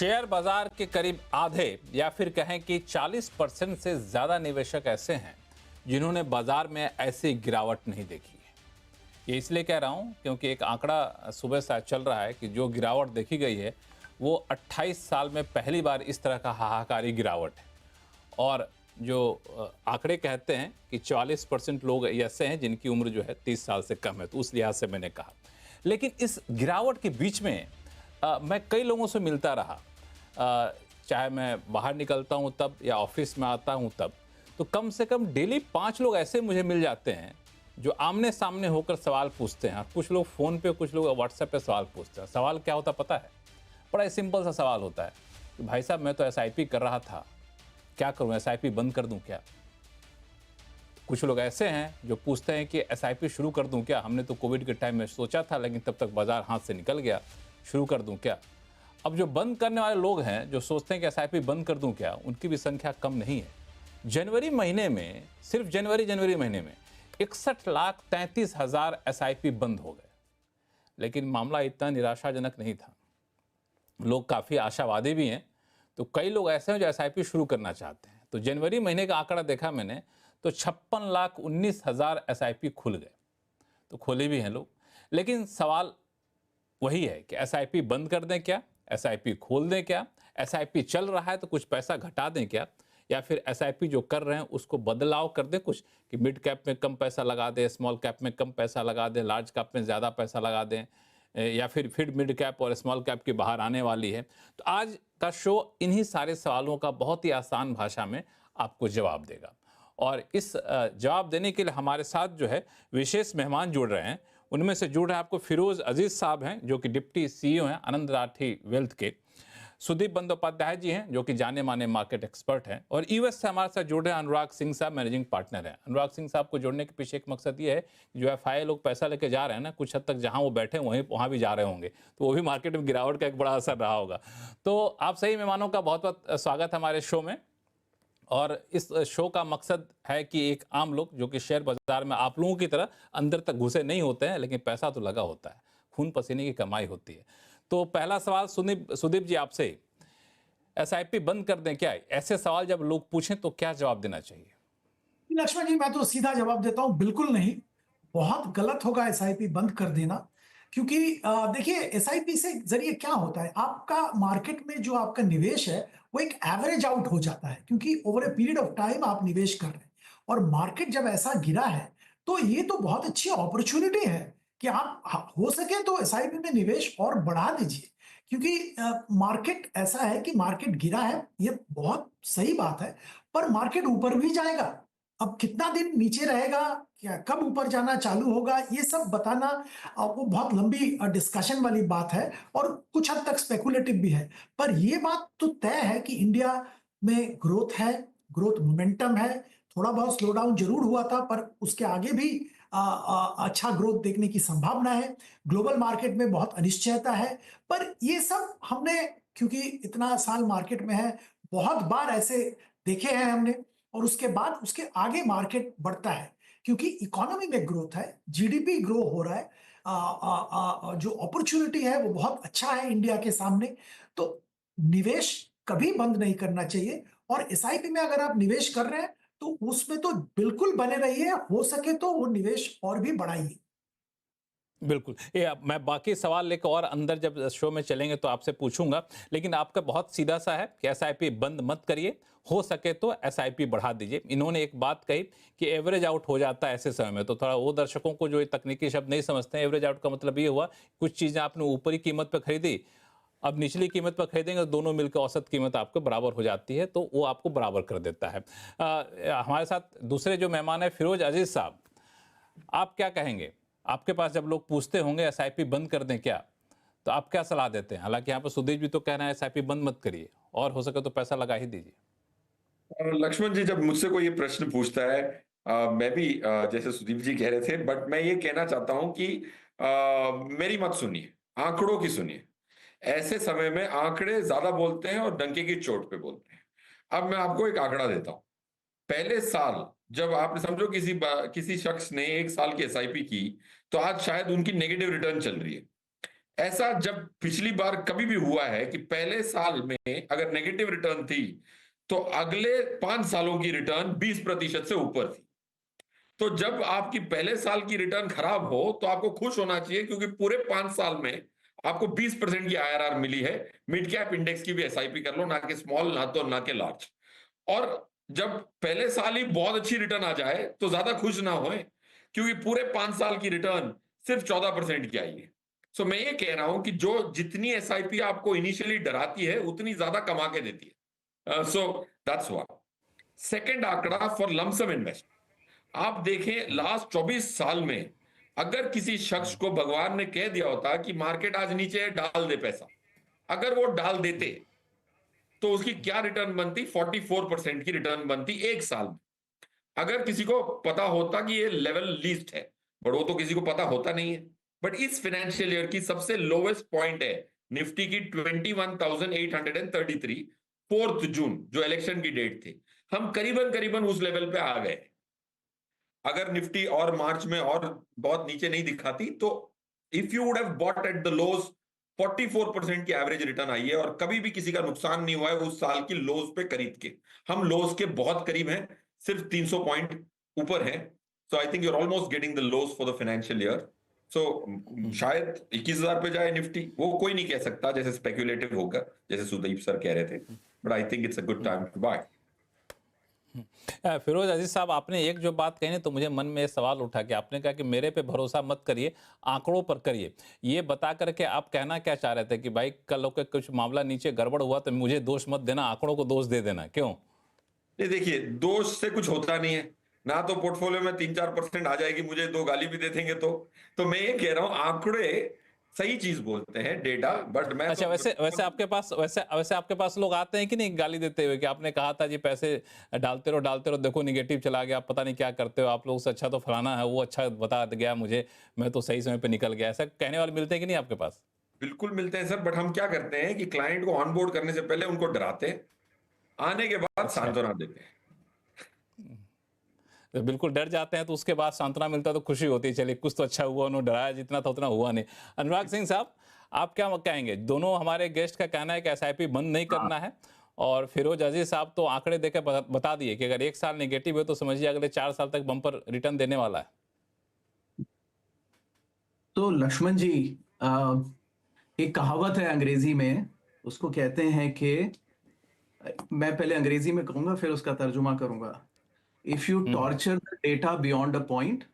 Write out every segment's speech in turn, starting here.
Share बाजार के करीब आधे या फिर कहें कि 40% से ज्यादा निवेशक ऐसे हैं जिन्होंने बाजार में ऐसी गिरावट नहीं देखी है। ये इसलिए कह रहा हूं क्योंकि एक आंकड़ा सुबह से आज चल रहा है कि जो गिरावट देखी गई है वो 28 साल में पहली बार इस तरह का हाहाकारी गिरावट है। और जो आंकड़े कहते हैं कि 40% लोग ऐसे हैं जिनकी उम्र जो है 30 साल से कम है, तो उस लिहाज से मैंने कहा। लेकिन इस गिरावट के बीच में मैं कई लोगों से मिलता रहा, चाहे मैं बाहर निकलता हूं तब या ऑफिस में आता हूं तब, तो कम से कम डेली 5 लोग ऐसे मुझे मिल जाते हैं जो आमने सामने होकर सवाल पूछते हैं। कुछ लोग फ़ोन पे, कुछ लोग व्हाट्सएप पे सवाल पूछते हैं। सवाल क्या होता पता है? बड़ा सिंपल सा सवाल होता है कि भाई साहब मैं तो एसआईपी कर रहा था, क्या करूं, एसआईपी बंद कर दूं क्या? कुछ लोग ऐसे हैं जो पूछते हैं कि एसआईपी शुरू कर दूं क्या? हमने तो कोविड के टाइम में सोचा था लेकिन तब तक बाजार हाथ से निकल गया, शुरू कर दूं क्या? अब जो बंद करने वाले लोग हैं जो सोचते हैं कि एसआईपी बंद कर दूं क्या, उनकी भी संख्या कम नहीं है। जनवरी महीने में, सिर्फ जनवरी महीने में 61,33,000 एसआईपी बंद हो गए। लेकिन मामला इतना निराशाजनक नहीं था, लोग काफ़ी आशावादी भी हैं। तो कई लोग ऐसे हैं जो एसआईपी शुरू करना चाहते हैं। तो जनवरी महीने का आंकड़ा देखा मैंने तो 56,19,000 एसआईपी खुल गए, तो खोले भी हैं लोग। लेकिन सवाल वही है कि एसआईपी बंद कर दें क्या, एसआईपी खोल दें क्या, एसआईपी चल रहा है तो कुछ पैसा घटा दें क्या, या फिर एसआईपी जो कर रहे हैं उसको बदलाव कर दें कुछ, कि मिड कैप में कम पैसा लगा दें, स्मॉल कैप में कम पैसा लगा दें, लार्ज कैप में ज़्यादा पैसा लगा दें, या फिर मिड कैप और स्मॉल कैप की बाहर आने वाली है। तो आज का शो इन्हीं सारे सवालों का बहुत ही आसान भाषा में आपको जवाब देगा। और इस जवाब देने के लिए हमारे साथ जो है विशेष मेहमान जुड़ रहे हैं। उनमें से जुड़ रहे हैं आपको फिरोज अजीज साहब हैं जो कि डिप्टी सीईओ हैं आनंद राठी वेल्थ के, सुदीप बंदोपाध्याय जी हैं जो कि जाने माने मार्केट एक्सपर्ट हैं, और यूएस से हमारे साथ जुड़ रहे हैं अनुराग सिंह साहब, मैनेजिंग पार्टनर हैं। अनुराग सिंह साहब को जोड़ने के पीछे एक मकसद ये है कि जो एफआई लोग पैसा लेके जा रहे हैं ना, कुछ हद तक जहां वो बैठे वहां भी जा रहे होंगे, तो वो भी मार्केट में गिरावट का एक बड़ा असर रहा होगा। तो आप सही मेहमानों का बहुत बहुत स्वागत हमारे शो में। और इस शो का मकसद है कि एक आम लोग जो कि शेयर बाजार में आप लोगों की तरह अंदर तक घुसे नहीं होते हैं, लेकिन पैसा तो लगा होता है, खून पसीने की कमाई होती है। तो पहला सवाल सुदीप जी आपसे, एसआईपी बंद कर दें क्या? ऐसे सवाल जब लोग पूछें तो क्या जवाब देना चाहिए? लक्ष्मण जी, मैं तो सीधा जवाब देता हूं, बिल्कुल नहीं। बहुत गलत होगा एसआईपी बंद कर देना, क्योंकि देखिए एसआईपी से जरिए क्या होता है, आपका मार्केट में जो आपका निवेश है वो एक एवरेज आउट हो जाता है, क्योंकि over a period of time आप निवेश कर रहे हैं। और मार्केट जब ऐसा गिरा है तो ये तो बहुत अच्छी अपॉर्चुनिटी है कि आप हो सके तो एसआईपी में निवेश और बढ़ा दीजिए, क्योंकि मार्केट ऐसा है कि मार्केट गिरा है, ये बहुत सही बात है, पर मार्केट ऊपर भी जाएगा। अब कितना दिन नीचे रहेगा, क्या कब ऊपर जाना चालू होगा, ये सब बताना वो बहुत लंबी डिस्कशन वाली बात है और कुछ हद तक स्पेकुलेटिव भी है। पर ये बात तो तय है कि इंडिया में ग्रोथ है, ग्रोथ मोमेंटम है। थोड़ा बहुत स्लो डाउन जरूर हुआ था, पर उसके आगे भी अच्छा ग्रोथ देखने की संभावना है। ग्लोबल मार्केट में बहुत अनिश्चयता है, पर ये सब हमने, क्योंकि इतना साल मार्केट में है, बहुत बार ऐसे देखे हैं हमने। और उसके बाद उसके आगे मार्केट बढ़ता है, क्योंकि इकोनॉमी में ग्रोथ है, जीडीपी ग्रो हो रहा है। जो अपॉर्चुनिटी है वो बहुत अच्छा है इंडिया के सामने। तो निवेश कभी बंद नहीं करना चाहिए, और एसआईपी में अगर आप निवेश कर रहे हैं तो उसमें तो बिल्कुल बने रहिए, हो सके तो वो निवेश और भी बढ़ाइए। बिल्कुल, ये मैं बाकी सवाल लेकर और अंदर जब शो में चलेंगे तो आपसे पूछूंगा, लेकिन आपका बहुत सीधा सा है कि एसआईपी बंद मत करिए, हो सके तो एसआईपी बढ़ा दीजिए। इन्होंने एक बात कही कि एवरेज आउट हो जाता है ऐसे समय में, तो थोड़ा वो दर्शकों को जो ये तकनीकी शब्द नहीं समझते हैं, एवरेज आउट का मतलब ये हुआ कुछ चीज़ें आपने ऊपरी कीमत पर खरीदी, अब निचली कीमत पर खरीदेंगे तो दोनों मिलकर औसत कीमत आपको बराबर हो जाती है, तो वो आपको बराबर कर देता है। हमारे साथ दूसरे जो मेहमान है फिरोज अजीज साहब, आप क्या कहेंगे? आपके पास जब लोग पूछते होंगे एसआईपी बंद कर दें क्या, तो आप क्या सलाह देते हैं? हालांकि यहाँ पर सुदेश भी तो कह रहे हैं एसआईपी बंद मत करिए, और हो सके तो पैसा लगा ही दीजिए। लक्ष्मण जी, जब मुझसे कोई ये प्रश्न पूछता है, मैं भी जैसे सुदीप जी कह रहे थे, बट मैं ये कहना चाहता हूं कि मेरी मत सुनिए, आंकड़ों की सुनिए। ऐसे समय में आंकड़े ज्यादा बोलते हैं और डंके की चोट पे बोलते हैं। अब मैं आपको एक आंकड़ा देता हूं। पहले साल जब आपने समझो किसी शख्स ने 1 साल की एसआईपी की, तो आज शायद उनकी नेगेटिव रिटर्न चल रही है। ऐसा जब पिछली बार कभी भी हुआ है कि पहले साल में अगर नेगेटिव रिटर्न थी तो अगले 5 सालों की रिटर्न 20% से ऊपर थी। तो जब आपकी पहले साल की रिटर्न खराब हो तो आपको खुश होना चाहिए, क्योंकि पूरे 5 साल में आपको 20% की आईआरआर मिली है। मिड कैप इंडेक्स की भी एसआईपी कर लो, ना कि स्मॉल, ना के लार्ज। और जब पहले साल ही बहुत अच्छी रिटर्न आ जाए तो ज्यादा खुश ना होए, क्योंकि पूरे 5 साल की रिटर्न सिर्फ 14% की आई है। सो मैं ये कह रहा हूं कि जो जितनी एसआईपी आपको इनिशियली डराती है उतनी ज्यादा कमा के देती है। So that's what. सेकंड आंकड़ा फॉर लमसम इन्वेस्ट, आप देखें लास्ट 24 साल में अगर किसी शख्स को भगवान ने कह दिया होता कि मार्केट आज नीचे है, डाल दे पैसा, अगर वो डाल देते तो उसकी क्या रिटर्न बनती? 44% की रिटर्न बनती एक साल में। अगर किसी को पता होता कि ये लेवल लीस्ट है, बट वो तो किसी को पता होता नहीं है। बट इस फाइनेंशियल ईयर की सबसे लोवेस्ट पॉइंट है निफ्टी की 21,833, 4 जून जो इलेक्शन की डेट थी। हम करीबन करीबन उस लेवल पे आ गए। अगर निफ्टी और मार्च में और बहुत नीचे नहीं दिखाती तो if you would have bought at the lows, 44% की एवरेज रिटर्न आई है, और कभी भी किसी का नुकसान नहीं हुआ है उस साल की लोज पे खरीद के। हम लोज के बहुत करीब हैं, सिर्फ 300 पॉइंट ऊपर हैं। So I think you are almost getting the lows for the financial year. So शायद 21,000 पे जाए निफ्टी, वो कोई नहीं कह सकता, जैसे स्पेक्युलेटिव होगा, जैसे सुदीप सर कह रहे थे। But I think it's a good time to buy. Firoz Aziz साहब, आपने एक जो बात कही ना, तो मुझे मन में ये सवाल उठा कि आपने कहा कि मेरे पे भरोसा मत करिए, आंकड़ों पर करिए। ये बता करके आप कहना क्या चाह रहे थे कि भाई कल को कुछ मामला नीचे गड़बड़ हुआ तो मुझे दोष मत देना, आंकड़ों को दोष दे देना, क्यों? ये देखिए, दोष से कुछ होता नहीं है ना, तो पोर्टफोलियो में 3-4% आ जाएगी, मुझे 2 गाली भी दे देंगे तो मैं ये कह रहा हूं, आंकड़े सही चीज बोलते हैं, डेटा। बट मैं अच्छा, तो वैसे वैसे आपके पास वैसे आपके पास लोग आते हैं कि नहीं गाली देते हुए कि आपने कहा था जी पैसे डालते रहो, देखो निगेटिव चला गया, पता नहीं क्या करते हो आप लोग से, अच्छा तो फलाना है, वो अच्छा बता गया मुझे, मैं तो सही समय पे निकल गया। ऐसा कहने वाले मिलते हैं कि नहीं आपके पास? बिल्कुल मिलते हैं सर, बट हम क्या करते हैं कि क्लाइंट को ऑनबोर्ड करने से पहले उनको डराते हैं, आने के बाद अच्छा, सांत्वना देते हैं। तो बिल्कुल डर जाते हैं तो उसके बाद सांत्वना मिलता है तो खुशी होती है, चलिए कुछ तो अच्छा हुआ, उन्होंने डराया जितना था उतना हुआ नहीं। अनुराग सिंह साहब, आप क्या कहेंगे? दोनों हमारे गेस्ट का कहना है कि एसआईपी बंद नहीं हाँ, करना है, और फिरोज अजीज साहब तो आंकड़े देकर बता दिए कि अगर एक साल नेगेटिव है तो समझिए अगले 4 साल तक बम्पर रिटर्न देने वाला है। तो लक्ष्मण जी, एक कहावत है अंग्रेजी में, उसको कहते हैं कि, मैं पहले अंग्रेजी में कहूंगा फिर उसका तर्जुमा करूंगा। If you torture the data beyond a point,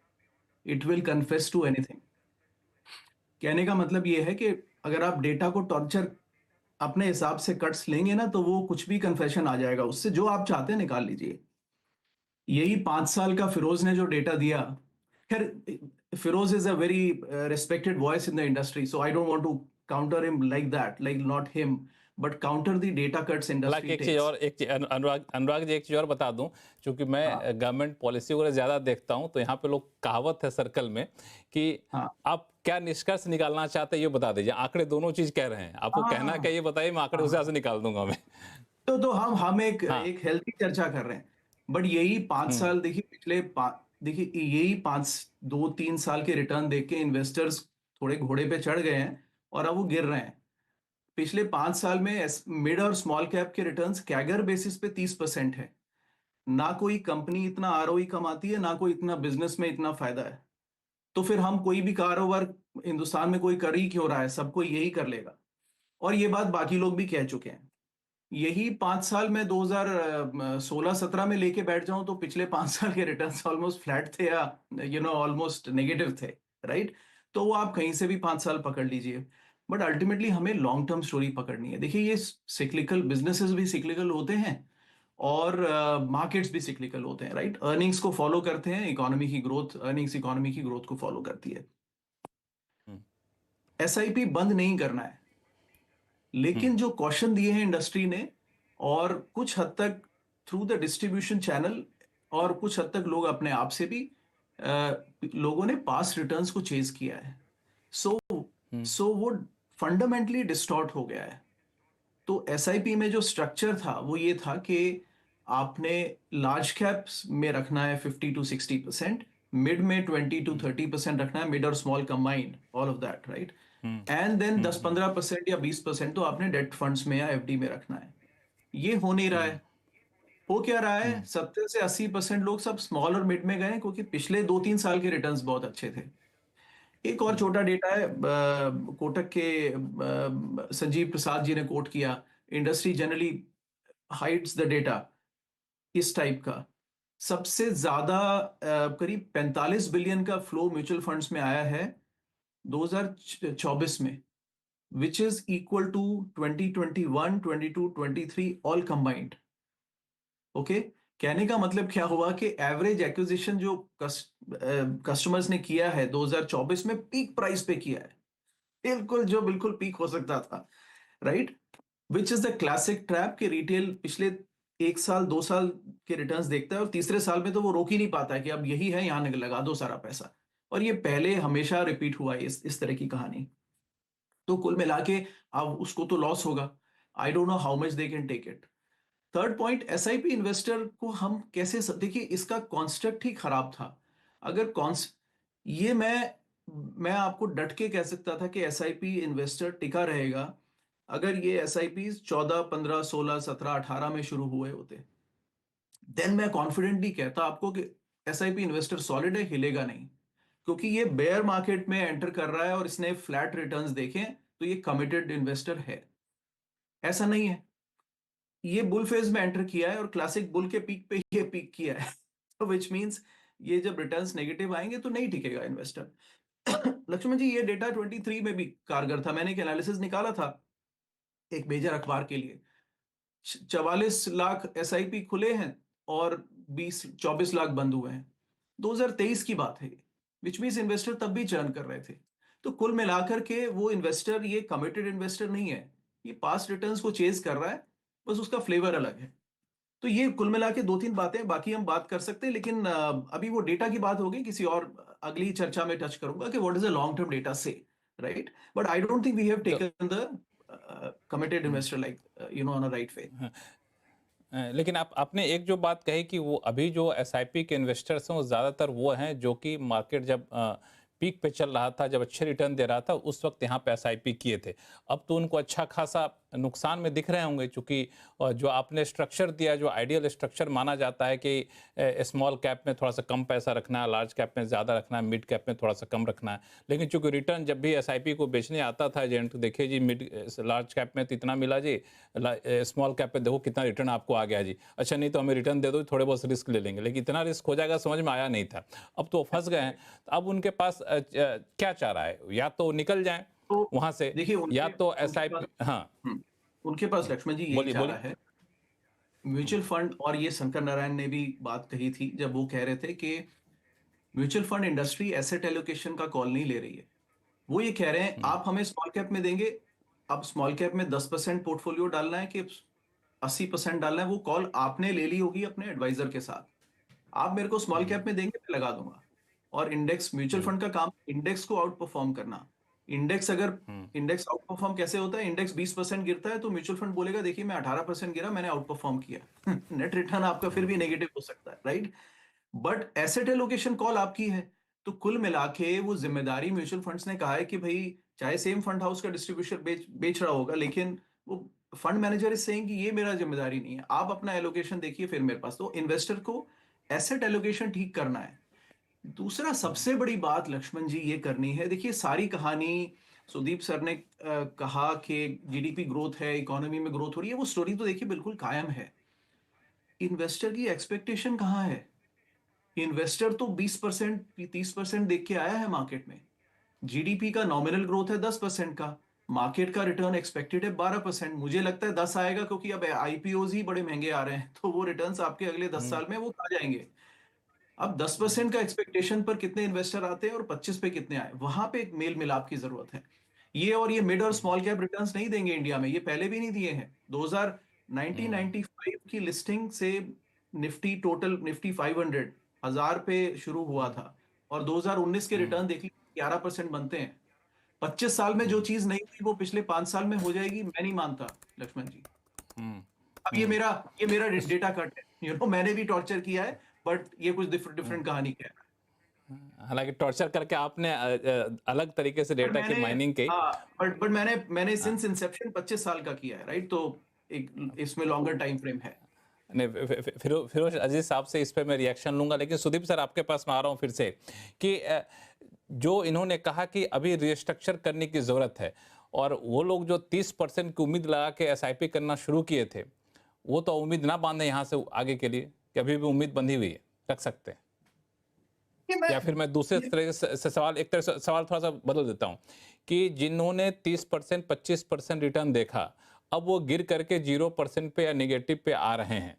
it will confess to anything. कहने का मतलब ये है कि अगर आप डेटा को टॉर्चर अपने हिसाब से कट्स लेंगे ना, तो वो कुछ भी कन्फेशन आ जाएगा, उससे जो आप चाहते हैं निकाल लीजिए। यही 5 साल का फिरोज ने जो डेटा दिया, खैर Firoz is a very respected voice in the industry, so I don't want to counter him like that, like not him, but counter the data cuts हालांकि industry एक चीज़ takes. और, अनुराग जी, एक चीज़ और बता दूं, क्योंकि मैं हाँ, गवर्नमेंट पॉलिसी वगैरह ज़्यादा देखता हूं, तो यहाँ पे लोग कहावत है सर्कल में कि हाँ, आप क्या निष्कर्ष निकालना चाहते हैं ये बता दीजिए। आंकड़े दोनों चीज़ कह रहे हैं, आपको कहना क्या हाँ, ये बताइए, मैं आंकड़े उस हिसाब हाँ। से निकाल दूंगा मैं। तो हम एक हाँ। एक हेल्थी चर्चा कर रहे हैं। बट यही 5 साल देखिए, देखिए यही 2-3 साल के रिटर्न देख के इन्वेस्टर्स थोड़े घोड़े पे चढ़ गए हैं और अब वो गिर रहे हैं। पिछले 5 साल में मिड और स्मॉल कैप के रिटर्न्स कैगर बेसिस पे 30% है। ना कोई कंपनी इतना आरओई कमाती है, ना कोई इतना बिजनेस में इतना फायदा है। तो फिर हम कोई भी कारोबार हिंदुस्तान में कोई कर ही क्यों रहा है, सबको यही कर लेगा। और ये बात बाकी लोग भी कह चुके हैं। यही 5 साल में 2016-17 में लेके बैठ जाऊं तो पिछले 5 साल के रिटर्न्स ऑलमोस्ट फ्लैट थे, या ऑलमोस्ट नेगेटिव थे, राइट। तो वो आप कहीं से भी 5 साल पकड़ लीजिए, बट अल्टीमेटली हमें लॉन्ग टर्म स्टोरी पकड़नी है। देखिए, ये सिक्लिकल बिजनेसेस भी सिक्लिकल होते हैं और मार्केट्स भी सिक्लिकल होते हैं, राइट। अर्निंग्स को फॉलो करते हैं, इकोनॉमी की ग्रोथ, अर्निंग्स इकोनॉमी की ग्रोथ को फॉलो करती है। एसआईपी बंद नहीं करना है, लेकिन जो क्वेश्चन दिए हैं इंडस्ट्री ने, और कुछ हद तक थ्रू द डिस्ट्रीब्यूशन चैनल, और कुछ हद तक लोग अपने आप से भी, लोगों ने पास्ट रिटर्न्स को चेज किया है। सो वो फंडामेंटली डिस्टॉर्ट हो गया है। तो एसआईपी में जो स्ट्रक्चर था वो ये था कि आपने लार्ज कैप्स में रखना है 50-60%, मिड में 20-30% रखना है, मिड और small combined, all of that, right. And then 10-15% या 20% तो आपने डेट फंड्स में या एफडी में रखना है। ये हो नहीं रहा है। हो क्या रहा है, 70 से 80% लोग सब स्मॉल और मिड में गए क्योंकि पिछले 2-3 साल के रिटर्न्स बहुत अच्छे थे। एक और छोटा डेटा है, कोटक के संजीव प्रसाद जी ने कोट किया, industry generally hides the data, इस टाइप का। सबसे ज्यादा करीब 45 बिलियन का फ्लो म्यूचुअल फंड्स में आया है 2024 में, which is equal to 2021, 22, 23 all combined. Okay, कहने का मतलब क्या हुआ कि एवरेज एक्विजिशन जो कस्टमर्स ने किया है 2024 में पीक प्राइस पे किया है, बिल्कुल जो बिल्कुल पीक हो सकता था, right? Which is the classic trap कि रिटेल पिछले 1 साल 2 साल के रिटर्न्स देखता है और तीसरे साल में तो वो रोक ही नहीं पाता है कि अब यही है, यहां लगा दो सारा पैसा। और ये पहले हमेशा रिपीट हुआ है इस तरह की कहानी। तो कुल मिला के अब उसको तो लॉस होगा। I don't know how much they can take it. Third point, SIP investor को हम कैसे देखिए, इसका कॉन्सेप्ट ही खराब था। अगर ये मैं आपको डट के कह सकता था कि एसआईपी इन्वेस्टर टिका रहेगा अगर ये एसआईपी 14, 15, 16, 17, 18 में शुरू हुए होते। देन मैं कॉन्फिडेंटली कहता आपको कि एसआईपी इन्वेस्टर सॉलिड है, हिलेगा नहीं, क्योंकि ये बेयर मार्केट में एंटर कर रहा है और इसने फ्लैट रिटर्न्स देखे तो ये कमिटेड इन्वेस्टर है। ऐसा नहीं है, ये बुल फेज में एंटर किया है और क्लासिक बुल के पीक पे ये पीक किया है। तो विच मींस ये जब रिटर्न्स नेगेटिव आएंगे तो नहीं टिकेगा इन्वेस्टर। लक्ष्मण जी, ये डेटा 23 में भी कारगर था। मैंने एक एनालिसिस निकाला था एक मेजर अखबार के लिए। 44 लाख एसआईपी खुले हैं और 24 लाख बंद हुए हैं। 2023 की बात है, विच मींस इन्वेस्टर तब भी चर्न कर रहे थे। तो कुल मिलाकर के वो इन्वेस्टर ये कमिटेड इन्वेस्टर नहीं है, ये पास्ट रिटर्न्स को चेज कर रहा है, बस उसका फ्लेवर अलग है। तो ये कुल मिला के 2-3 बातें, बाकी हम बात कर सकते हैं, लेकिन अभी वो डेटा की बात होगी, किसी और अगली चर्चा में टच करूंगा कि what is a long term data से, right? But I don't think we have taken the committed investor like on a right way. लेकिन आपने एक जो बात कही कि वो अभी जो एसआईपी के इन्वेस्टर्स हैं वो ज़्यादातर वो हैं जो कि मार्केट जब पीक पे चल रहा था, जब अच्छे रिटर्न दे रहा था, उस वक्त यहाँ पे एसआईपी किए थे। अब तो उनको अच्छा खासा नुकसान में दिख रहे होंगे, क्योंकि जो आपने स्ट्रक्चर दिया, जो आइडियल स्ट्रक्चर माना जाता है कि स्मॉल कैप में थोड़ा सा कम पैसा रखना है, लार्ज कैप में ज़्यादा रखना है, मिड कैप में थोड़ा सा कम रखना है। लेकिन चूंकि रिटर्न जब भी एसआईपी को बेचने आता था एजेंट, तो देखिए जी लार्ज कैप में तो इतना मिला जी, स्मॉल कैप में देखो कितना रिटर्न आपको आ गया जी, अच्छा नहीं तो हमें रिटर्न दे दो, थोड़े बहुत रिस्क ले लेंगे। लेकिन इतना रिस्क हो जाएगा समझ में आया नहीं था। अब तो फंस गए हैं। तो अब उनके पास क्या चाह रहा है, या तो निकल जाएं तो वहां से, देखिए या तो एसआईपी। हाँ, उनके पास लक्ष्मण जी यही चाह रहा है म्यूचुअल फंड। और ये शंकर नारायण ने भी बात कही थी जब वो कह रहे थे कि mutual fund industry asset allocation का कॉल नहीं ले रही है। वो ये कह रहे हैं आप हमें स्मॉल कैप में देंगे, अब स्मॉल कैप में 10% पोर्टफोलियो डालना है कि 80% डालना है, वो कॉल आपने ले ली होगी अपने एडवाइजर के साथ। आप मेरे को स्मॉल कैप में देंगे, मैं लगा दूंगा। और इंडेक्स, म्यूचुअल फंड का काम इंडेक्स को आउट परफॉर्म करना। इंडेक्स आउट परफॉर्म कैसे होता है, इंडेक्स 20% गिरता है तो म्यूचुअल फंड बोलेगा देखिए मैं 18% गिरा, मैंने आउट परफॉर्म किया। नेट रिटर्न आपका फिर भी नेगेटिव हो सकता है, right? But asset allocation call आपकी है। तो कुल मिला के वो जिम्मेदारी म्यूचुअल फंड्स ने कहा है कि भाई चाहे सेम फंड हाउस का डिस्ट्रीब्यूशन बेच रहा होगा, लेकिन वो फंड मैनेजर इज सेइंग कि ये मेरा जिम्मेदारी नहीं है, आप अपना एलोकेशन देखिए फिर मेरे पास। तो इन्वेस्टर को एसेट एलोकेशन ठीक करना है। दूसरा सबसे बड़ी बात लक्ष्मण जी ये करनी है, देखिए सारी कहानी सुदीप सर ने कहा कि जीडीपी ग्रोथ है, इकोनॉमी में ग्रोथ हो रही है, वो स्टोरी तो देखिए बिल्कुल कायम है। इन्वेस्टर की एक्सपेक्टेशन कहाँ है? इन्वेस्टर तो 20% 30% देख के आया है मार्केट में। जीडीपी का नॉमिनल ग्रोथ है 10% का, मार्केट का रिटर्न एक्सपेक्टेड है 12%। मुझे लगता है 10 आएगा क्योंकि अब आईपीओज ही बड़े महंगे आ रहे हैं, तो वो रिटर्न्स आपके अगले 10 साल में वो आ जाएंगे। अब 10% का एक्सपेक्टेशन पर कितने इन्वेस्टर आते हैं और 25 पे कितने आए, वहां पे एक मेल मिलाप की जरूरत है। ये मिड और स्मॉल कैप रिटर्न्स नहीं देंगे इंडिया में, ये पहले भी नहीं दिए हैं। 1995 की लिस्टिंग से निफ्टी, टोटल निफ्टी 500 1000 पे शुरू हुआ था, और 2019 के रिटर्न देख लीजिए 11% बनते हैं। 25 साल में जो चीज नहीं हुई वो पिछले 5 साल में हो जाएगी, मैं नहीं मानता लक्ष्मण जी। अब ये मेरा डेटा कट है, मैंने भी टॉर्चर किया है, बट ये कुछ डिफरेंट कहानी कह रहा है। हालांकि टॉर्चर करके आपने अलग तरीके से बट डेटा की मैंने माइनिंग की। हाँ बट मैंने हाँ, सिंस इंसेप्शन 25 साल का किया है, राइट? तो एक इसमें लॉन्गर टाइम फ्रेम है। नहीं, फिरोज अजीज साहब से इस पे मैं रिएक्शन लूंगा, लेकिन सुदीप सर आपके पास मैं आ रहा हूँ फिर से कि जो इन्होंने कहा कि अभी रिस्ट्रक्चर करने की ज़रूरत है, और वो लोग जो 30% की उम्मीद लगा के एसआईपी करना शुरू किए थे, वो तो उम्मीद ना बांधे यहाँ से आगे के लिए, कि अभी भी उम्मीद बंधी हुई है, रख सकते हैं। कि मैं या फिर मैं दूसरे तरह से सवाल, एक तरह से सवाल थोड़ा सा बदल देता हूँ कि जिन्होंने 30% 25% रिटर्न देखा, अब वो गिर करके 0% पे या नेगेटिव पे आ रहे हैं,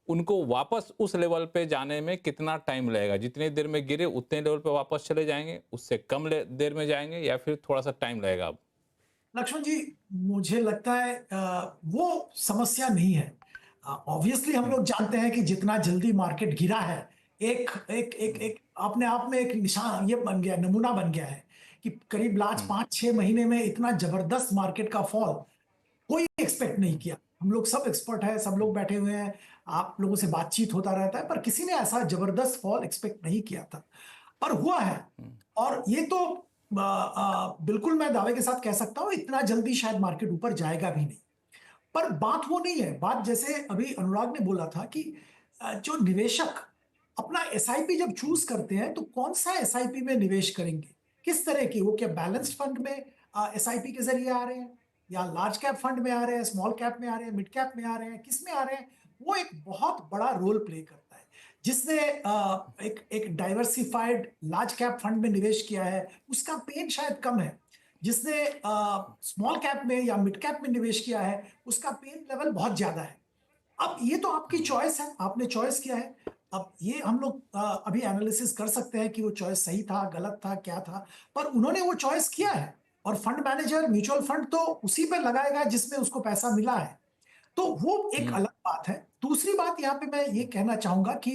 उनको वापस उस लेवल पे जाने में कितना टाइम लगेगा? जितनी देर में गिरे उतने लेवल पे वापस चले जाएंगे, उससे कम देर में जाएंगे, या फिर थोड़ा सा टाइम लगेगा? अब लक्ष्मण जी, मुझे लगता है वो समस्या नहीं है। ऑब्वियसली हम लोग जानते हैं कि जितना जल्दी मार्केट गिरा है, एक एक एक एक अपने आप में एक निशान ये बन गया, नमूना बन गया है कि करीब लास्ट 5-6 महीने में इतना जबरदस्त मार्केट का फॉल कोई एक्सपेक्ट नहीं किया। हम लोग सब एक्सपर्ट है, सब लोग बैठे हुए हैं, आप लोगों से बातचीत होता रहता है, पर किसी ने ऐसा जबरदस्त फॉल एक्सपेक्ट नहीं किया था, पर हुआ है। और ये तो बिल्कुल मैं दावे के साथ कह सकता हूं इतना जल्दी शायद मार्केट ऊपर जाएगा भी नहीं। पर बात वो नहीं है, बात जैसे अभी अनुराग ने बोला था कि जो निवेशक अपना एसआईपी जब चूज करते हैं तो कौन सा एसआईपी में निवेश करेंगे, किस तरह की, वो क्या बैलेंस्ड फंड में एसआईपी के जरिए आ रहे हैं, या लार्ज कैप फंड में आ रहे हैं, स्मॉल कैप में आ रहे हैं, मिड कैप में आ रहे हैं, किस में आ रहे हैं, वो एक बहुत बड़ा रोल प्ले करता है। जिसने एक डाइवर्सिफाइड लार्ज कैप फंड में निवेश किया है उसका पेन शायद कम है, जिसने स्मॉल कैप में या मिड कैप में निवेश किया है उसका पेन लेवल बहुत ज्यादा है। अब ये तो आपकी चॉइस है, आपने चॉइस किया है। अब ये हम लोग अभी एनालिसिस कर सकते हैं कि वो चॉइस सही था, गलत था, क्या था, पर उन्होंने वो चॉइस किया है। और फंड मैनेजर म्यूचुअल फंड तो उसी पे लगाएगा जिसमें उसको पैसा मिला है, तो वो एक अलग बात है। दूसरी बात यहाँ पे मैं ये कहना चाहूंगा कि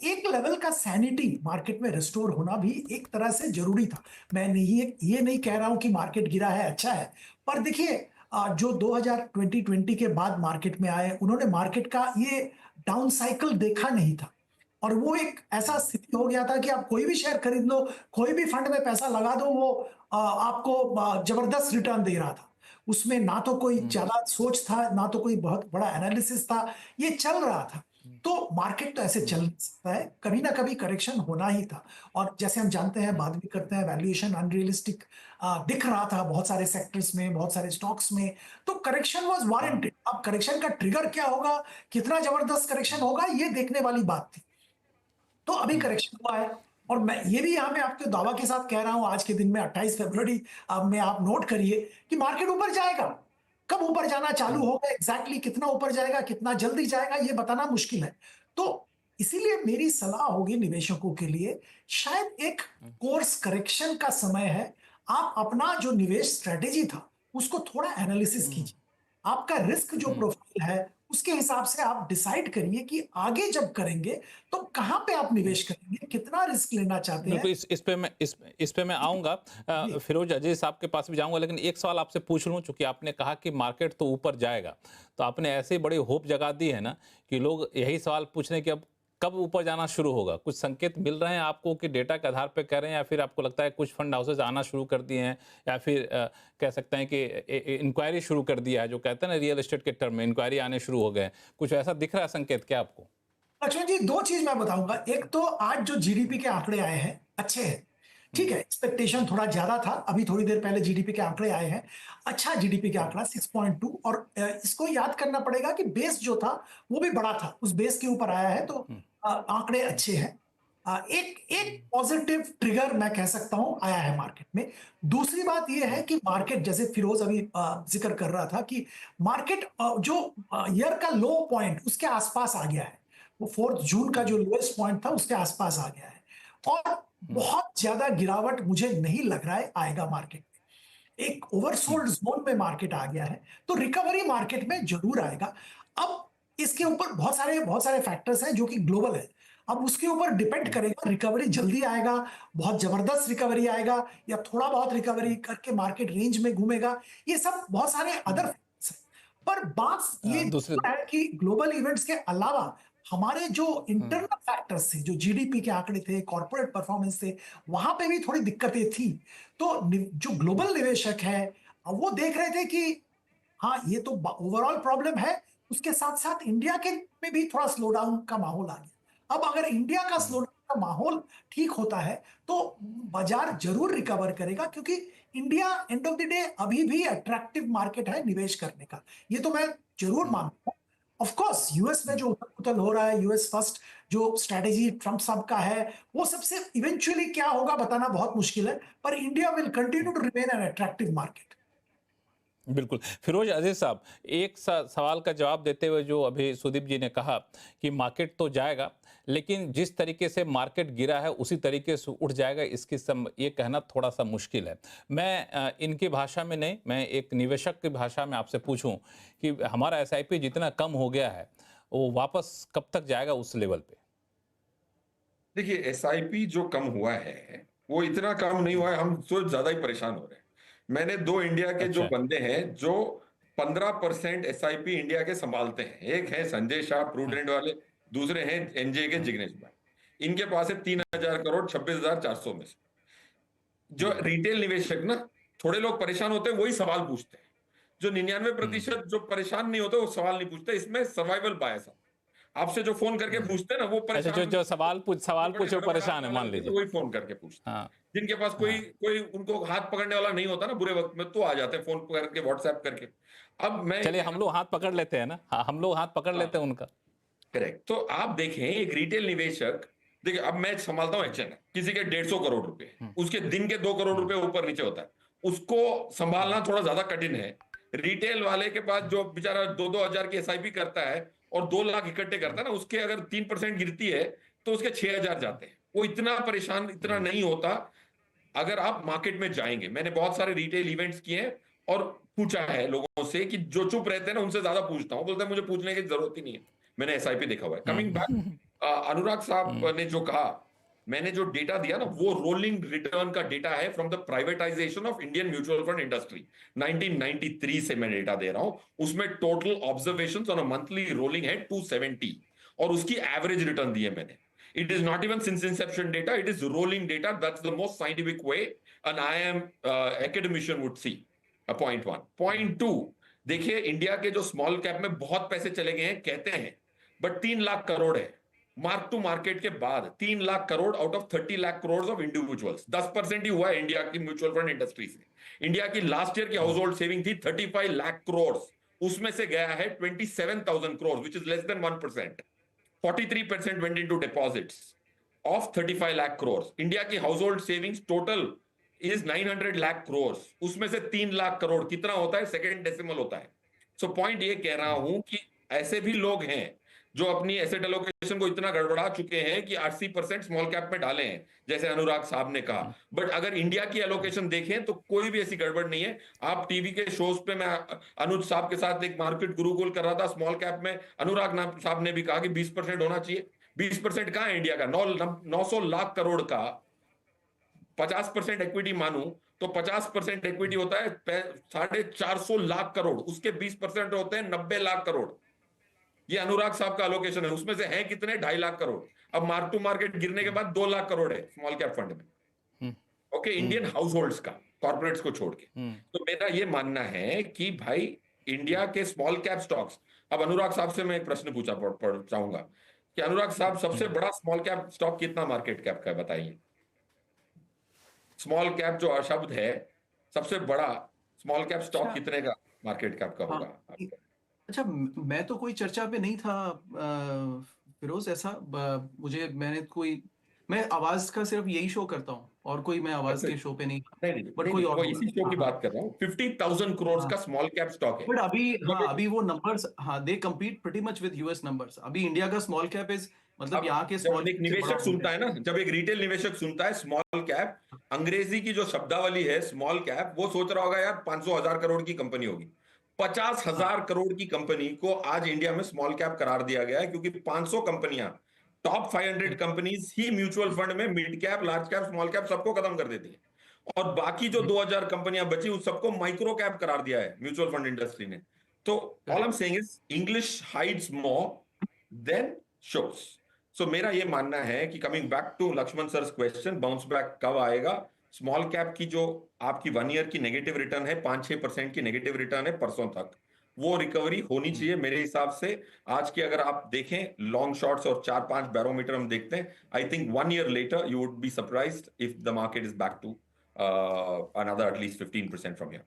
एक लेवल का सैनिटी मार्केट में रिस्टोर होना भी एक तरह से जरूरी था। मैं नहीं ये नहीं कह रहा हूं कि मार्केट गिरा है अच्छा है, पर देखिए जो 2020 के बाद मार्केट में आए उन्होंने मार्केट का ये डाउन साइकिल देखा नहीं था, और वो एक ऐसा स्थिति हो गया था कि आप कोई भी शेयर खरीद लो, कोई भी फंड में पैसा लगा दो, वो आपको जबरदस्त रिटर्न दे रहा था। उसमें ना तो कोई ज्यादा सोच था, ना तो कोई बहुत बड़ा एनालिसिस था, ये चल रहा था। तो मार्केट तो ऐसे चल नहीं सकता है, कभी ना कभी करेक्शन होना ही था। और जैसे हम जानते हैं, बात भी करते हैं, वैल्यूएशन अनरियलिस्टिक दिख रहा था बहुत सारे सेक्टर्स में, बहुत सारे स्टॉक्स में, तो करेक्शन वाज वारंटेड। अब करेक्शन का ट्रिगर क्या होगा, कितना जबरदस्त करेक्शन होगा, ये देखने वाली बात थी। तो अभी करेक्शन हुआ है, और मैं ये भी यहां मैं आपके दावा के साथ कह रहा हूं आज के दिन में 28 फरवरी में, आप नोट करिए कि मार्केट ऊपर जाएगा। कब ऊपर जाना चालू होगा, एग्जैक्टली कितना ऊपर जाएगा, कितना जल्दी जाएगा, ये बताना मुश्किल है। तो इसीलिए मेरी सलाह होगी निवेशकों के लिए, शायद एक कोर्स करेक्शन का समय है। आप अपना जो निवेश स्ट्रेटेजी था उसको थोड़ा एनालिसिस कीजिए, आपका रिस्क जो प्रोफाइल है उसके हिसाब से आप डिसाइड करिए कि आगे जब करेंगे तो कहां पे आप निवेश करेंगे, कितना रिस्क लेना चाहते हैं। बिल्कुल, इस पे मैं आऊंगा, फिरोज अजय साहब के पास भी जाऊंगा, लेकिन एक सवाल आपसे पूछ लूं, चूंकि आपने कहा कि मार्केट तो ऊपर जाएगा, तो आपने ऐसे बड़ी होप जगा दी है ना कि लोग यही सवाल पूछ रहे हैं कि अब कब ऊपर जाना शुरू होगा। कुछ संकेत मिल रहे हैं आपको कि डेटा के आधार पे कह रहे हैं, या फिर आपको लगता है कुछ फंड हाउसेज आना शुरू कर दिए हैं, या फिर कह सकते हैं कि इंक्वायरी शुरू कर दिया है, जो कहते हैं ना रियल एस्टेट के टर्म में इंक्वायरी आने शुरू हो गए, कुछ ऐसा दिख रहा है संकेत क्या आपको? लक्ष्मण जी, दो चीज मैं बताऊंगा। एक तो आज जो जीडीपी के आंकड़े आए हैं अच्छे हैं, ठीक है, एक्सपेक्टेशन थोड़ा ज्यादा था, अभी थोड़ी देर पहले जीडीपी के आंकड़े आए हैं, अच्छा जीडीपी के आंकड़ा 6.2, और इसको याद करना पड़ेगा कि बेस जो था वो भी बड़ा था, उस बेस के ऊपर आया है, तो आंकड़े अच्छे हैं। एक एक पॉजिटिव ट्रिगर मैं कह सकता हूं आया है मार्केट में। दूसरी बात यह है कि मार्केट, जैसे फिरोज अभी जिक्र कर रहा था कि मार्केट जो ईयर का लो पॉइंट उसके आसपास आ गया है, वो 4 जून का जो लोएस्ट पॉइंट था उसके आसपास आ गया है, और बहुत ज्यादा गिरावट मुझे नहीं लग रहा है आएगा मार्केट में। एक ओवरसोल्ड जोन में मार्केट आ गया है, तो रिकवरी मार्केट में जरूर आएगा। अब इसके ऊपर बहुत सारे फैक्टर्स हैं जो कि ग्लोबल है, अब उसके ऊपर डिपेंड करेगा, रिकवरी जल्दी आएगा, बहुत जबरदस्त रिकवरी आएगा, या थोड़ा बहुत रिकवरी करके मार्केट रेंज में घूमेगा, ये सब बहुत सारे अदर फैक्टर्स हैं। पर बात ये दूसरे है कि ग्लोबल इवेंट्स के अलावा हमारे जो इंटरनल फैक्टर्स थे, जो जीडीपी के आंकड़े थे, कॉर्पोरेट परफॉर्मेंस थे, वहां पे भी थोड़ी दिक्कतें थी। तो जो ग्लोबल निवेशक है वो देख रहे थे कि हाँ ये तो ओवरऑल प्रॉब्लम है, उसके साथ साथ इंडिया के में भी थोड़ा स्लो डाउन का माहौल आ गया। अब अगर इंडिया का स्लो डाउन का माहौल ठीक होता है तो बाजार जरूर रिकवर करेगा, क्योंकि India end of the day अभी भी अट्रैक्टिव मार्केट है निवेश करने का, ये तो मैं जरूर मानता हूँ। ऑफ कोर्स यूएस में जो उथल पुथल हो रहा है, यूएस फर्स्ट जो स्ट्रेटेजी ट्रम्प साहब का है, वो सबसे इवेंचुअली क्या होगा बताना बहुत मुश्किल है, पर India will continue to remain an attractive market. बिल्कुल। फिरोज अजीज साहब, एक सवाल का जवाब देते हुए जो अभी सुदीप जी ने कहा कि मार्केट तो जाएगा, लेकिन जिस तरीके से मार्केट गिरा है उसी तरीके से उठ जाएगा, ये कहना थोड़ा सा मुश्किल है। मैं इनकी भाषा में नहीं, मैं एक निवेशक की भाषा में आपसे पूछूं कि हमारा एसआईपी जितना कम हो गया है वो वापस कब तक जाएगा उस लेवल पे? देखिए, एसआईपी जो कम हुआ है वो इतना कम नहीं हुआ है, हम तो ज्यादा ही परेशान हो रहे हैं। मैंने 2 इंडिया के जो अच्छा। बंदे हैं जो 15% एसआईपी इंडिया के संभालते हैं, एक है संजय शाह प्रूडेंट वाले, दूसरे हैं एनजे के जिग्नेश भाई। इनके पास है 3,000 करोड़ 26,400 में से। जो रिटेल निवेशक ना, थोड़े लोग परेशान होते हैं वही सवाल पूछते हैं। जो 99% जो परेशान नहीं होते वो सवाल नहीं पूछते। इसमें सर्वाइवल बायस है। आपसे जो फोन करके पूछते हैं ना वो अच्छा, परेशान, जो सवाल पूछे वो परेशान है, मान लीजिए। वही फोन करके पूछते हैं। हाँ। जिनके पास कोई उनको हाथ पकड़ने वाला नहीं होता ना बुरे वक्त में, तो आ जाते हैं फोन करके, व्हाट्सएप करके। अब मैं चलिए हम लोग हाथ पकड़ लेते हैं ना, हम लोग हाथ पकड़ लेते हैं उनका। करेक्ट। तो आप देखें, एक रिटेल निवेशक, देखिए अब मैं संभालता हूं एक्शन, किसी के 150 करोड़ रुपए, उसके दिन के 2 करोड़ रुपए ऊपर नीचे होता है, उसको संभालना थोड़ा ज्यादा कठिन है। रिटेल वाले के पास जो बेचारा 2-2 हजार की एसआईपी करता है और 2 लाख इकट्ठे करता है ना, उसके अगर 3% गिरती है तो उसके 6,000 जाते हैं। वो इतना परेशान इतना नहीं होता। अगर आप मार्केट में जाएंगे, मैंने बहुत सारे रिटेल इवेंट्स किए हैं और पूछा है लोगों से, कि जो चुप रहते हैं ना उनसे ज्यादा पूछता हूं, बोलते हैं मुझे पूछने की जरूरत ही नहीं है, मैंने एसआईपी देखा हुआ है। कमिंग बैक, अनुराग साहब ने जो कहा, मैंने जो डेटा दिया ना वो रोलिंग रिटर्न का डेटा है from the privatisation of Indian mutual fund industry. 1993 से मैं डेटा दे रहा हूं। उसमें total observations on a monthly rolling है 270, और उसकी एवरेज रिटर्न दी है मैंने। It is not even since inception data, it is rolling data. That's the most scientific way an IIM academician would see. Point one. Point two, देखिए India के जो small cap में बहुत पैसे चले गए हैं कहते हैं, बट 3 लाख करोड़ है मार्क टू मार्केट के बाद। 3 lakh crore out of 30 lakh crore of individuals, 10% ही हुआ है इंडिया की म्यूचुअल फंड इंडस्ट्री से। इंडिया की लास्ट ईयर की हाउस होल्ड सेविंग थी 35 लाख करोड़, उसमें से गया है 27,000 crore, which is less than 1%। 43% went into deposits of 35 lakh crores. India की household savings total is 900 lakh crores. उसमें से 3 लाख करोड़ कितना होता है? सेकेंड डेसिमल होता है। सो पॉइंट ये कह रहा हूं कि ऐसे भी लोग हैं जो अपनी एसेट एलोकेशन को इतना गड़बड़ा चुके हैं कि 80% स्मॉल कैप में डाले हैं, जैसे अनुराग साहब ने कहा। बट अगर इंडिया की एलोकेशन देखें तो कोई भी ऐसी गड़बड़ नहीं है। आप टीवी के शोज पे, मैं अनुज साहब के साथ एक मार्केट गुरुकुल कर रहा था स्मॉल कैप में, अनुराग साहब ने भी कहा कि 20% होना चाहिए। 20% कहां है इंडिया का? 900 लाख करोड़ का 50% इक्विटी मानू तो 50% इक्विटी होता है 450 लाख करोड़, उसके 20% होते हैं 90 लाख करोड़। ये अनुराग साहब का अलोकेशन है, उसमें से है कितने? 2.5 लाख करोड़। अब मार्क टू मार्केट गिरने के बाद 2 लाख करोड़ है स्मॉल कैप फंड में। ओके, इंडियन हाउस होल्ड्स का, कॉर्पोरेट्स को छोड़ के। तो मेरा ये मानना है कि भाई इंडिया के स्मॉल कैप स्टॉक्स, अब अनुराग साहब से मैं एक प्रश्न पूछा चाहूंगा कि अनुराग साहब सबसे बड़ा स्मॉल कैप स्टॉक कितना मार्केट कैप का है बताइए? स्मॉल कैप जो शब्द है, सबसे बड़ा स्मॉल कैप स्टॉक कितने का मार्केट कैप का होगा? अच्छा, मैं तो कोई चर्चा पे नहीं था फिरोज, ऐसा मैं आवाज का सिर्फ यही शो करता हूँ और कोई मैं आवाज के शो पे नहीं, बट कोई और इसी शो की बात कर रहा हूँ। 50,000 करोड़ का स्मॉल कैप स्टॉक है। बट अभी वो numbers, they compete pretty much with US numbers. अभी इंडिया का स्मॉल कैप इज, मतलब यहाँ के स्मॉल, एक निवेशक सुनता है ना, जब एक रिटेल निवेशक सुनता है स्मॉल कैप, अंग्रेजी की जो शब्दावली है स्मॉल कैप, वो सोच रहा होगा यार 500,000 करोड़ की कंपनी होगी। 50,000 करोड़ की कंपनी को आज इंडिया में स्मॉल कैप करार दिया गया है, क्योंकि 500 कंपनियां, टॉप 500 कंपनीज ही म्यूचुअल फंड में mid cap, large cap, small cap सबको खत्म कर देती है, और बाकी जो 2,000 कंपनियां बची उस सबको माइक्रो कैप करार दिया है म्यूचुअल फंड इंडस्ट्री ने। तो all I am saying is English hides more than shows. So मेरा ये मानना है कि coming back to Lakshman sir question, bounce back कब आएगा? स्मॉल कैप की जो आपकी 1 ईयर की नेगेटिव रिटर्न है, 5-6% की नेगेटिव रिटर्न है परसों तक, वो रिकवरी होनी चाहिए मेरे हिसाब से। आज के अगर आप देखें लॉन्ग शॉट्स और 4-5 बैरोमीटर हम देखते हैं, I think 1 year later you would be surprised if the market is back to another at least 15% from here.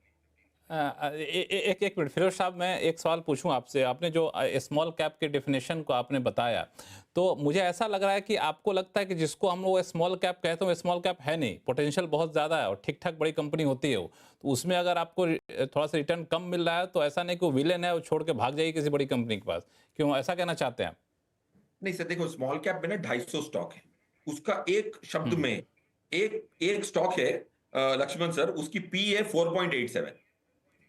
एक मिनट फिरोज साहब, मैं एक सवाल पूछूं आपसे। आपने जो स्मॉल कैप के डेफिनेशन को आपने बताया, तो मुझे ऐसा लग रहा है कि आपको लगता है कि जिसको हम लोग स्मॉल कैप कहते हैं वो स्मॉल कैप है नहीं, पोटेंशियल बहुत ज़्यादा है और ठीक ठाक बड़ी कंपनी होती है वो, तो उसमें अगर आपको थोड़ा सा रिटर्न कम मिल रहा है तो ऐसा नहीं कि वो विलेन है, वो छोड़ के भाग जाएगी किसी बड़ी कंपनी के पास। क्यों ऐसा कहना चाहते हैं आप? नहीं सर, देखो स्मॉल कैप में ना 250 स्टॉक है, उसका एक शब्द में एक स्टॉक है लक्ष्मण सर, उसकी पी है 4.87,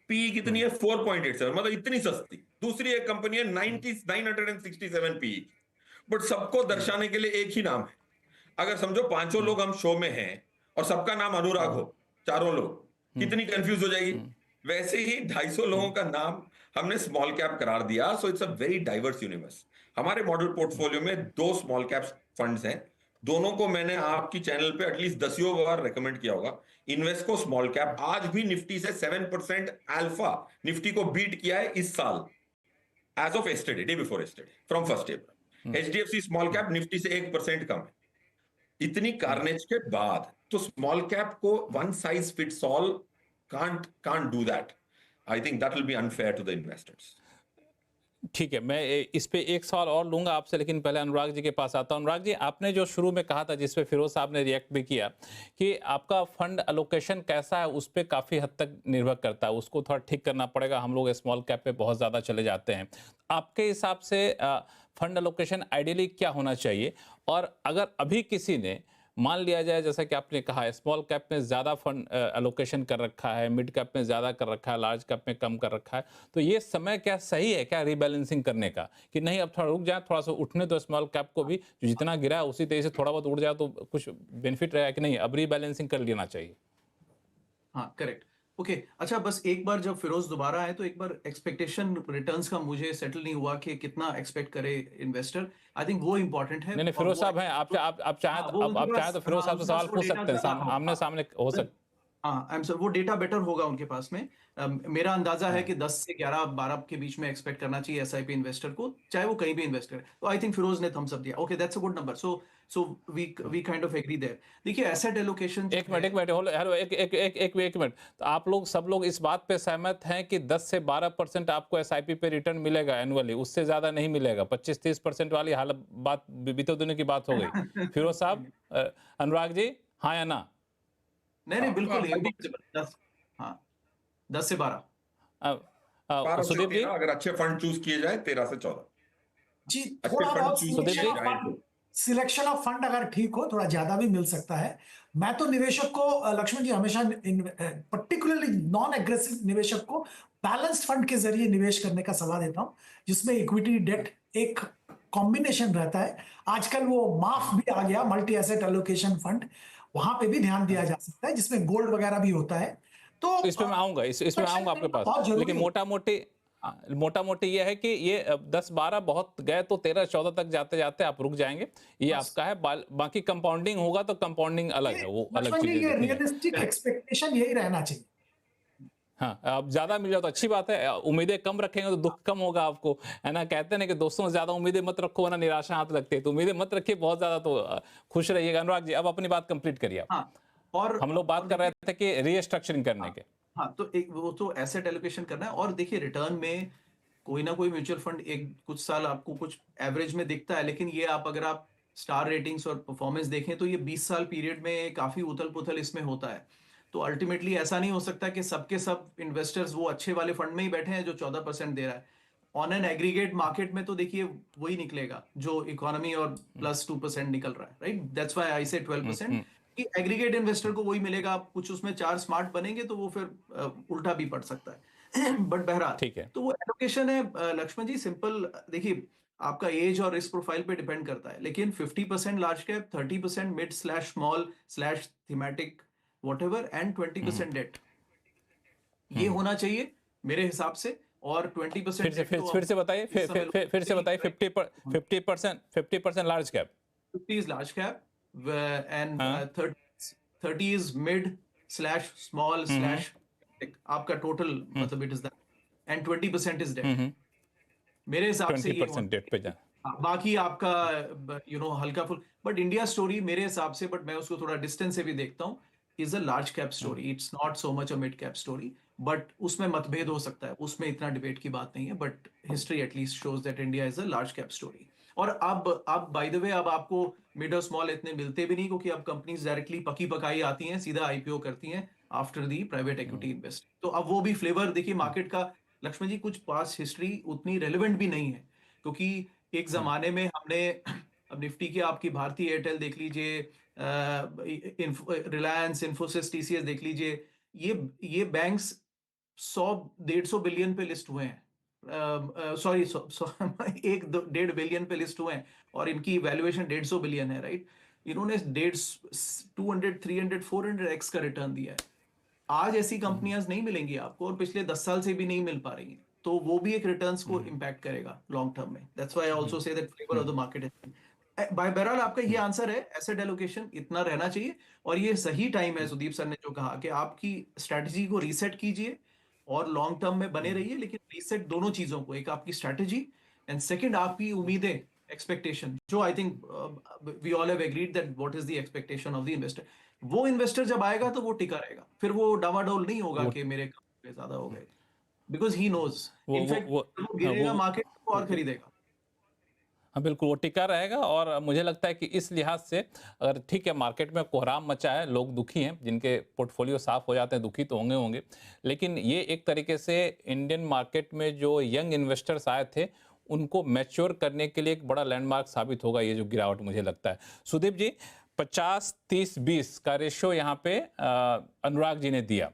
पी कितनी है 4.87, मतलब इतनी सस्ती। दूसरी एक कंपनी है 967 पी, बट सबको दर्शाने के लिए एक ही नाम है। अगर समझो 500 लोग हम शो में हैं और सबका नाम अनुराग हो, चारों लोग, कितनी कंफ्यूज हो जाएगी। वैसे ही 250 लोगों का नाम हमने स्मॉल कैप करार दिया। So it's a very diverse universe. हमारे मॉडल पोर्टफोलियो में 2 स्मॉल कैप फंड्स हैं, दोनों को मैंने आपकी चैनल पे एटलीस्ट 10 बार रेकमेंड किया होगा। इन्वेस्को स्मॉल कैप आज भी निफ्टी से 7% अल्फा निफ्टी को बीट किया है इस साल, as of yesterday, day before yesterday, from 1 April. HDFC small cap Nifty से 1% कम है। इतनी कार्नेज के बाद तो स्मॉल कैप को one size fits all can't do that. I think that will be unfair to the investors. ठीक है, मैं इस पे एक सवाल और लूंगा आपसे, लेकिन पहले अनुराग जी के पास आता हूं। अनुराग जी, आपने जो शुरू में कहा था, जिस पे फिरोज साहब ने रिएक्ट भी किया, कि आपका फंड एलोकेशन कैसा है उस पर काफ़ी हद तक निर्भर करता है, उसको थोड़ा ठीक करना पड़ेगा। हम लोग स्मॉल कैप पे बहुत ज़्यादा चले जाते हैं। आपके हिसाब से फंड एलोकेशन आइडियली क्या होना चाहिए? और अगर अभी किसी ने मान लिया जाए, जैसा कि आपने कहा है, स्मॉल कैप में ज़्यादा फंड एलोकेशन कर रखा है, मिड कैप में ज़्यादा कर रखा है, लार्ज कैप में कम कर रखा है, तो ये समय क्या सही है क्या रीबैलेंसिंग करने का, कि नहीं अब थोड़ा रुक जाए, थोड़ा सा उठने तो स्मॉल कैप को भी, जो जितना गिरा है उसी तेजी से थोड़ा बहुत उठ जाए तो कुछ बेनिफिट रहेगा, कि नहीं अब रीबैलेंसिंग कर लेना चाहिए? हाँ, करेक्ट। ओके, अच्छा, बस एक बार जब फिरोज दोबारा आए तो एक बार एक्सपेक्टेशन रिटर्न्स का मुझे सेटल नहीं हुआ कि कितना एक्सपेक्ट करे इन्वेस्टर। आई थिंक वो इंपॉर्टेंट है। नहीं नहीं, फिरोज साहब हैं, आप चाहें हाँ, तो आप चाहें तो फिरोज साहब से सवाल पूछ सकते हैं, आमने सामने हो सकता है। हाँ, आई एम सर, वो डेटा बेटर होगा उनके पास में। मेरा अंदाजा है कि 10 से 11-12 के बीच में एक्सपेक्ट करना चाहिए एसआईपी इन्वेस्टर को, चाहे वो कहीं भी इन्वेस्ट करे। तो आई थिंक फिरोज ने थम्स अप दिया। Okay, that's a good number. So we kind of agree there. देखिए, एसेट एलोकेशन, एक मिनट हेलो, एक मिनट। तो आप लोग सब लोग इस बात पे सहमत हैं कि 10 से 12% आपको एसआईपी पे रिटर्न मिलेगा एनुअली, उससे ज्यादा नहीं मिलेगा? 25-30% वाली हालत बात बीते दिनों की बात हो गई। फिरोज साहब, अनुराग जी, हाँ या ना? नहीं, बिल्कुल I think 10, हाँ, 10 से 12। 12 से सुदीप जी? 13, अगर अच्छे फंड चूज किए जाए 13 से 14 जी, अच्छे थोड़ा फंड बहुत चूज सुदीप किए जी? जाए तो। सिलेक्शन ऑफ फंड अगर ठीक हो, थोड़ा ज्यादा भी मिल सकता है। मैं तो निवेशक को, लक्ष्मण जी, हमेशा पर्टिकुलरली नॉन एग्रेसिव निवेशक को बैलेंस्ड फंड के जरिए निवेश करने का सलाह देता हूं, जिसमें इक्विटी डेट एक कॉम्बिनेशन रहता है। आजकल वो माफ भी आ गया, मल्टी एसेट एलोकेशन फंड, वहां पे भी ध्यान दिया जा सकता है, जिसमें गोल्ड वगैरह भी होता है। तो इस पे मैं आऊंगा, इसमें आऊंगा आपके पास, बहुत जरूरी लेकिन है। मोटा मोटी ये है कि ये 10-12 बहुत गए तो 13-14 तक जाते जाते आप रुक जाएंगे, ये बस। आपका है। बाकी कंपाउंडिंग होगा तो कंपाउंडिंग अलग है, वो अलग लक्ष्मण जी, चीजें ये देखनी है। रियलिस्टिक एक्सपेक्टेशन यही रहना चाहिए। हाँ, अब ज्यादा मिल जाए तो अच्छी बात है, उम्मीदें कम रखेंगे तो दुख कम होगा आपको, है ना? कहते हैं ना कि दोस्तों से ज्यादा उम्मीदें मत रखो, वरना निराशा हाथ लगती है। तो उम्मीदें मत रखिए बहुत ज्यादा, तो खुश रहिएगा। अनुराग जी, अब अपनी बात कंप्लीट करिए आप। हाँ, और हम लोग बात कर रहे थे कि रीस्ट्रक्चरिंग करने के। हाँ, तो एक वो तो एसेट एलोकेशन करना है। और देखिए, रिटर्न में कोई ना कोई म्यूचुअल फंड एक कुछ साल आपको कुछ एवरेज में दिखता है, लेकिन ये अगर आप स्टार रेटिंग्स और परफॉर्मेंस देखें तो ये 20 साल पीरियड में काफी उथल पुथल इसमें होता है। तो अल्टीमेटली ऐसा नहीं हो सकता कि सबके सब इन्वेस्टर्स वो अच्छे वाले फंड में ही बैठे हैं जो 14% दे रहा है। ऑन एन एग्रीगेट मार्केट में तो देखिए वही निकलेगा जो इकोनॉमी और प्लस 2% निकल रहा है, राइट? दैट्स व्हाई आई से 12%, कि एग्रीगेट इन्वेस्टर को वही मिलेगा। आप कुछ उसमें 4 स्मार्ट बनेंगे तो वो फिर उल्टा भी पड़ सकता है। बट बहरहाल, ठीक है। तो वो एलोकेशन है लक्ष्मण जी, सिंपल। देखिए, आपका एज और रिस्क प्रोफाइल पे डिपेंड करता है, लेकिन 50% large cap, 30% mid slash small slash thematic whatever, and 20% debt, ये होना चाहिए मेरे हिसाब से। और 20% डेट तो फिर से बताइए, इस समय फिर से बताइए। 50% large cap, 50 is large cap and हाँ, 30 is mid slash small slash tech. आपका टोटल मतलब it is that and 20% is debt. मेरे हिसाब से ये 20% डेट पे जा। बाकी आपका हल्का फुल, बट इंडिया स्टोरी मेरे हिसाब से, बट मैं उसको थोड़ा डिस्टेंस से भी देखता हूँ, is a large cap story, it's not so much a mid cap story. But उसमें मतभेद हो सकता है, उसमें इतना डिबेट की बात नहीं है, but history at least shows that India is a large cap story. और अब बाय द वे अब आपको मिड और स्मॉल इतने मिलते भी नहीं, क्योंकि अब कंपनीज डायरेक्टली पकी पकाई आती हैं, सीधा आईपीओ करती हैं after the private equity invest. तो अब वो भी फ्लेवर देखिए मार्केट का। लक्ष्मण जी, कुछ पास्ट हिस्ट्री उतनी रेलिवेंट भी नहीं है, क्योंकि एक जमाने में हमने अब निफ्टी के आपकी भारती एयरटेल देख लीजिए, रिलायंस, इन्फोसिस, टीसीएस देख लीजिए, ये बैंक्स 100-150 बिलियन पे लिस्ट हुए हैं, सॉरी 1-1.5 बिलियन पे लिस्ट हुए हैं, और इनकी वैल्यूएशन 150 बिलियन है, राइट। इन्होंने 200, 300, 400x का रिटर्न दिया है। आज ऐसी कंपनियां नहीं मिलेंगी आपको, और पिछले 10 साल से भी नहीं मिल पा रही हैं, तो वो भी एक रिटर्न्स को इम्पैक्ट करेगा लॉन्ग टर्म में। That's why I also say that flavour of the market is by. बहरहाल आपका ये आंसर है, एसेट एलोकेशन इतना रहना चाहिए, और ये सही टाइम है सुदीप सर ने जो कहा कि आपकी स्ट्रैटेजी को रीसेट कीजिए और लॉन्ग टर्म में बने रहिए, लेकिन रीसेट दोनों चीजों को, एक आपकी स्ट्रैटेजी एंड सेकंड आपकी उम्मीदें, एक्सपेक्टेशन, जो I think we all have agreed that what is the expectation of the investor. वो इन्वेस्टर जब आएगा तो वो टिका रहेगा, फिर वो डावाडोल नहीं होगा वो कि मेरे कम पे ज्यादा हो गए, बिकॉज ही नोज वो इनफैक्ट वो वो हाँ, गिरेगा मार्केट को और वो खरीदेगा। हाँ बिल्कुल, वो टिका रहेगा। और मुझे लगता है कि इस लिहाज से, अगर ठीक है मार्केट में कोहराम मचा है, लोग दुखी हैं, जिनके पोर्टफोलियो साफ हो जाते हैं दुखी तो होंगे होंगे, लेकिन ये एक तरीके से इंडियन मार्केट में जो यंग इन्वेस्टर्स आए थे उनको मैच्योर करने के लिए एक बड़ा लैंडमार्क साबित होगा ये जो गिरावट, मुझे लगता है। सुदीप जी, 50-30-20 का रेशियो यहाँ पे अनुराग जी ने दिया,